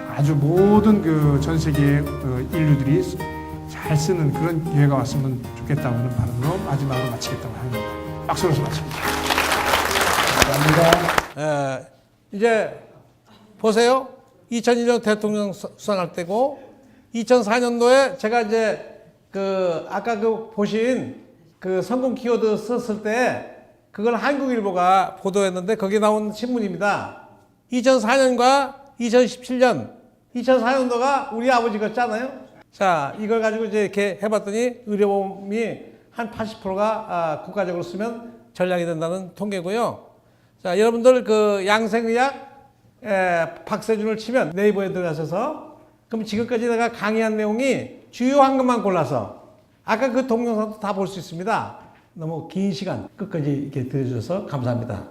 아주 모든 전 세계 인류들이 잘 쓰는 그런 기회가 왔으면 좋겠다고 하는 바람으로 마지막으로 마치겠다고 합니다. 박수로 마칩니다. 감사합니다. 이제 보세요. 2001년 대통령 수상할 때고 2004년도에 제가 이제 아까 보신 성공 키워드 썼을 때 그걸 한국일보가 보도했는데 거기에 나온 신문입니다. 2004년과 2017년, 2004년도가 우리 아버지 같잖아요. 자, 이걸 가지고 이제 이렇게 해봤더니 의료보험이 한 80%가 국가적으로 쓰면 전량이 된다는 통계고요. 자, 여러분들 양생의학 박세준을 치면 네이버에 들어가셔서 그럼 지금까지 내가 강의한 내용이 주요한 것만 골라서 아까 그 동영상도 다 볼 수 있습니다. 너무 긴 시간 끝까지 이렇게 들어주셔서 감사합니다.